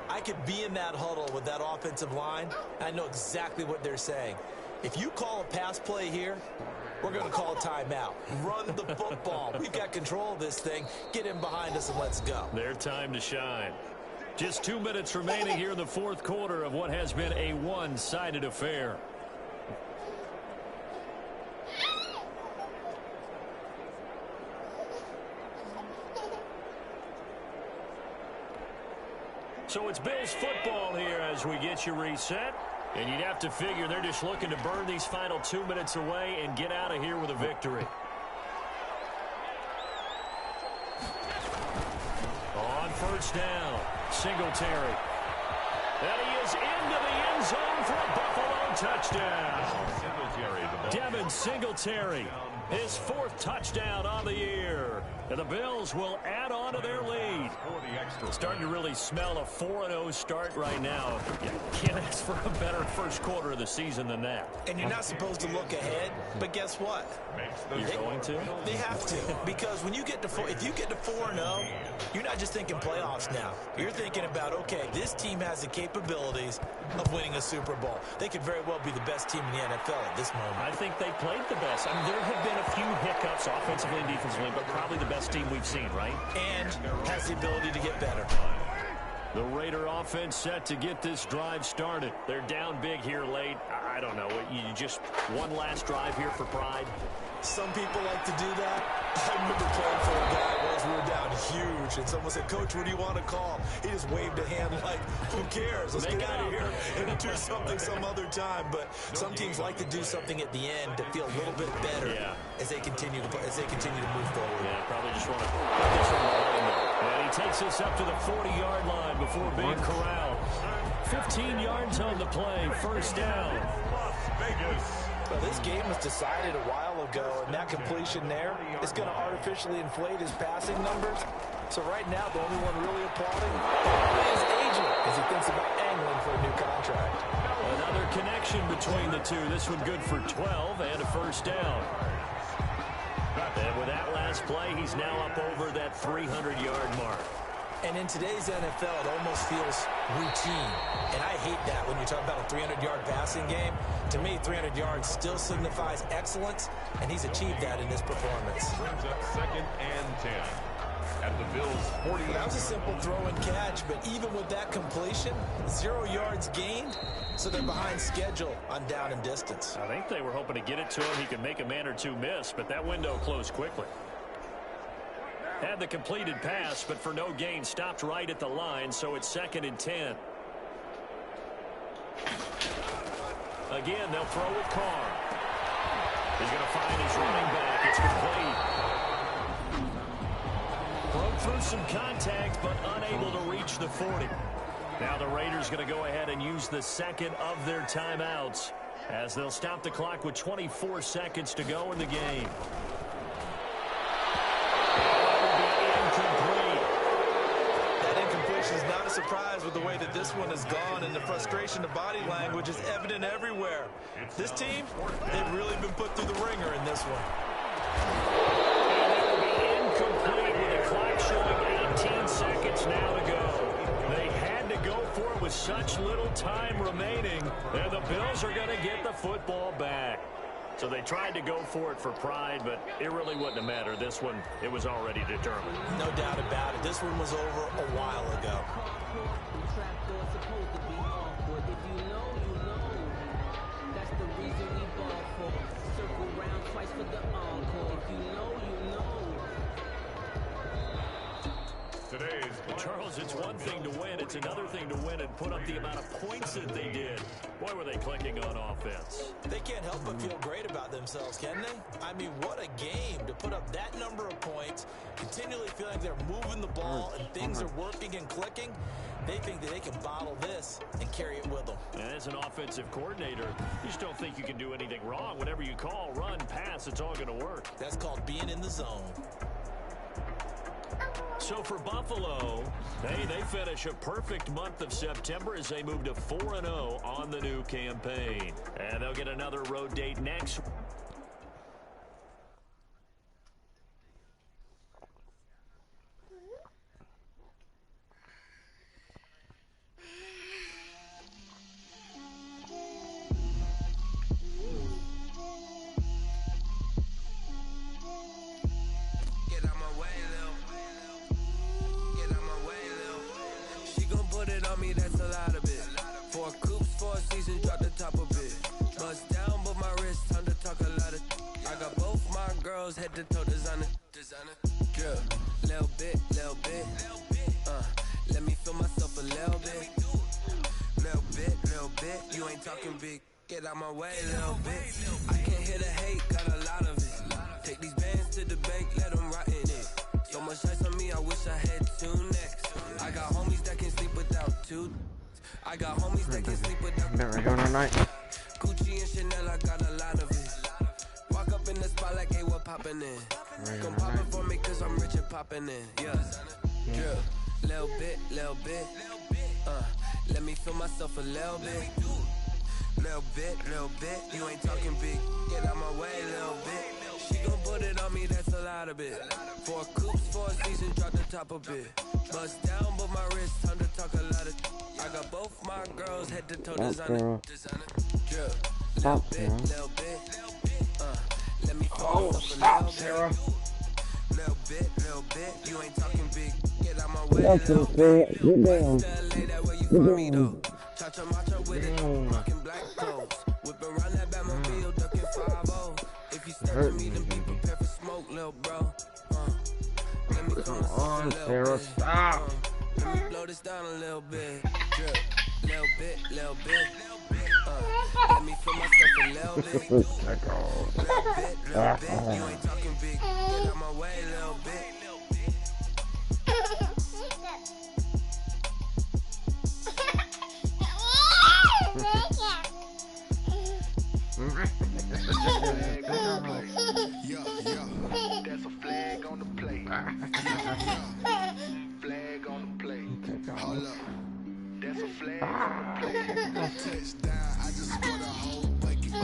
I could be in that huddle with that offensive line. I know exactly what they're saying. If you call a pass play here, we're going to call a timeout. Run the football. We've got control of this thing. Get in behind us and let's go. Their time to shine. Just 2 minutes remaining here in the fourth quarter of what has been a one-sided affair. So it's Bills football here as we get you reset. And you'd have to figure they're just looking to burn these final 2 minutes away and get out of here with a victory. On first down, Singletary. And he is into the end zone for a Buffalo touchdown. Devin Singletary, his 4th touchdown on the year. And the Bills will add on to their lead. Starting to really smell a 4-0 start right now. You can't ask for a better first quarter of the season than that. And you're not supposed to look ahead, but guess what? You're going to? They have to, because when you get to if you get to 4-0, you're not just thinking playoffs now. You're thinking about, okay, this team has the capabilities of winning a Super Bowl. They could very well be the best team in the NFL at this moment. I think they played the best. I mean, there have been a few hiccups offensively and defensively, but probably the best team we've seen, right? And has the ability to get better. The Raider offense set to get this drive started. They're down big here late. I don't know. You just one last drive here for pride. Some people like to do that. I remember playing for a guy once we were down huge, and someone said, "Coach, what do you want to call?" He just waved a hand like, who cares? Let's get out of here and do something some other time. But some teams like to do something at the end to feel a little bit better as they continue to move forward. Yeah, probably just want to put this one behind them. And he takes us up to the 40-yard line before being corralled. 15 yards on the play, first down. Las Vegas. Well, this game was decided a while ago, and that completion there is going to artificially inflate his passing numbers. So right now, the only one really applauding is his agent as he thinks about angling for a new contract. Another connection between the two. This one good for 12 and a first down. And with that last play, he's now up over that 300-yard mark. And in today's NFL, it almost feels routine. And I hate that when you talk about a 300-yard passing game. To me, 300 yards still signifies excellence, and he's achieved that in this performance. Brings up 2nd and 10. At the Bills' 40. That was a simple throw and catch, but even with that completion, 0 yards gained, so they're behind schedule on down and distance. I think they were hoping to get it to him. He could make a man or two miss, but that window closed quickly. Had the completed pass, but for no gain, stopped right at the line, so it's 2nd and 10. Again, they'll throw with Carr. He's going to find his running back. It's complete. Broke through some contact, but unable to reach the 40. Now the Raiders going to go ahead and use the second of their timeouts as they'll stop the clock with 24 seconds to go in the game. That incompletion is not a surprise with the way that this one has gone, and the frustration, the body language is evident everywhere. This team, they've really been put through the ringer in this one. Incomplete with the clock showing 18 seconds now to go. They had to go for it with such little time remaining, and the Bills are going to get the football back. So they tried to go for it for pride, but it really wouldn't have mattered. This one, it was already determined. No doubt about it. This one was over a while ago. Charles, it's one thing to win. It's another thing to win and put up the amount of points that they did. Boy, were they clicking on offense. They can't help but feel great about themselves, can they? I mean, what a game to put up that number of points, continually feel like they're moving the ball and things are working and clicking. They think that they can bottle this and carry it with them. And as an offensive coordinator, you just don't think you can do anything wrong. Whatever you call, run, pass, it's all going to work. That's called being in the zone. So for Buffalo, hey, they finish a perfect month of September as they move to 4-0 on the new campaign. And they'll get another road date next. That's a lot of it. 4 coops, 4 seasons, drop the top of it. Bust down, but my wrist, time to talk a lot of. I got both my girls head to toe designer. Drip, little bit. Let me feel myself a little bit. Little bit. You ain't talking big. Get out my way, little bit. I can't hear the hate, got a lot of it. Take these bands to the bank, let them rot in it. So much ice on me, I wish I had 2 necks. I got homies that can sleep without 2. I got homies that can sleep without. Never doing all night. Gucci and Chanel, I got a lot of it. Walk up in the spot like, hey, what poppin' in? Come poppin' for me, cause I'm rich and poppin' in. Yeah. Drip, little bit. Let me feel myself a little bit. Little bit. You ain't talking big. Get out my way, little bit. She gon' put it on me, that's a lot of it. 4 coops, 4 seasons, drop the top of it. Bust down, but my wrist, time to talk a lot of. I got both my girls head to toe designer. Drip, little bit. Let me oh, stop, Sarah. Little bit. You ain't talking big. Get out my way, little bit. Lay that where you find me though. Cha-cha matcha with it, rockin' black clothes. Whip around that Batmobile, ducking 5-0. If you step to me, then be prepared for smoke, little bro. Let me come on, Sarah, stop. Let me blow this down a little bit. Drip, little bit. Let me feel myself a little bit. Little bit. You ain't talking big. Get out my way, little bit. That's a flag on the plate. Flag on the plate. Hold up. That's a flag on the plate. Touchdown, I just scored a whole bucket. Flag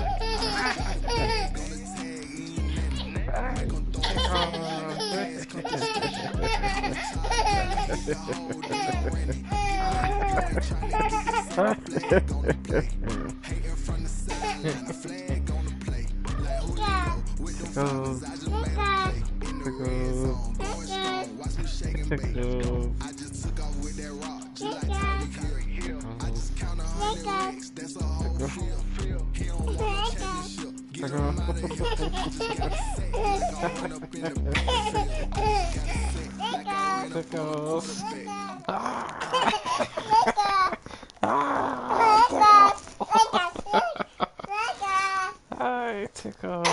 on the tag, he ain't gon' throw it. Flag on the plate. Hating from the side, the flag on the plate. Like who they with them fellas, I just made a play. In the red zone, going strong, watch me shake and bake. I just took off with that rock, just like Tyreek Hill. I just count 100 ricks, that's a whole field. He don't want a championship, get him out of here. I just gotta say, like I run up in the backfield. Gotta say, like I ran up on the quarterback. I took off.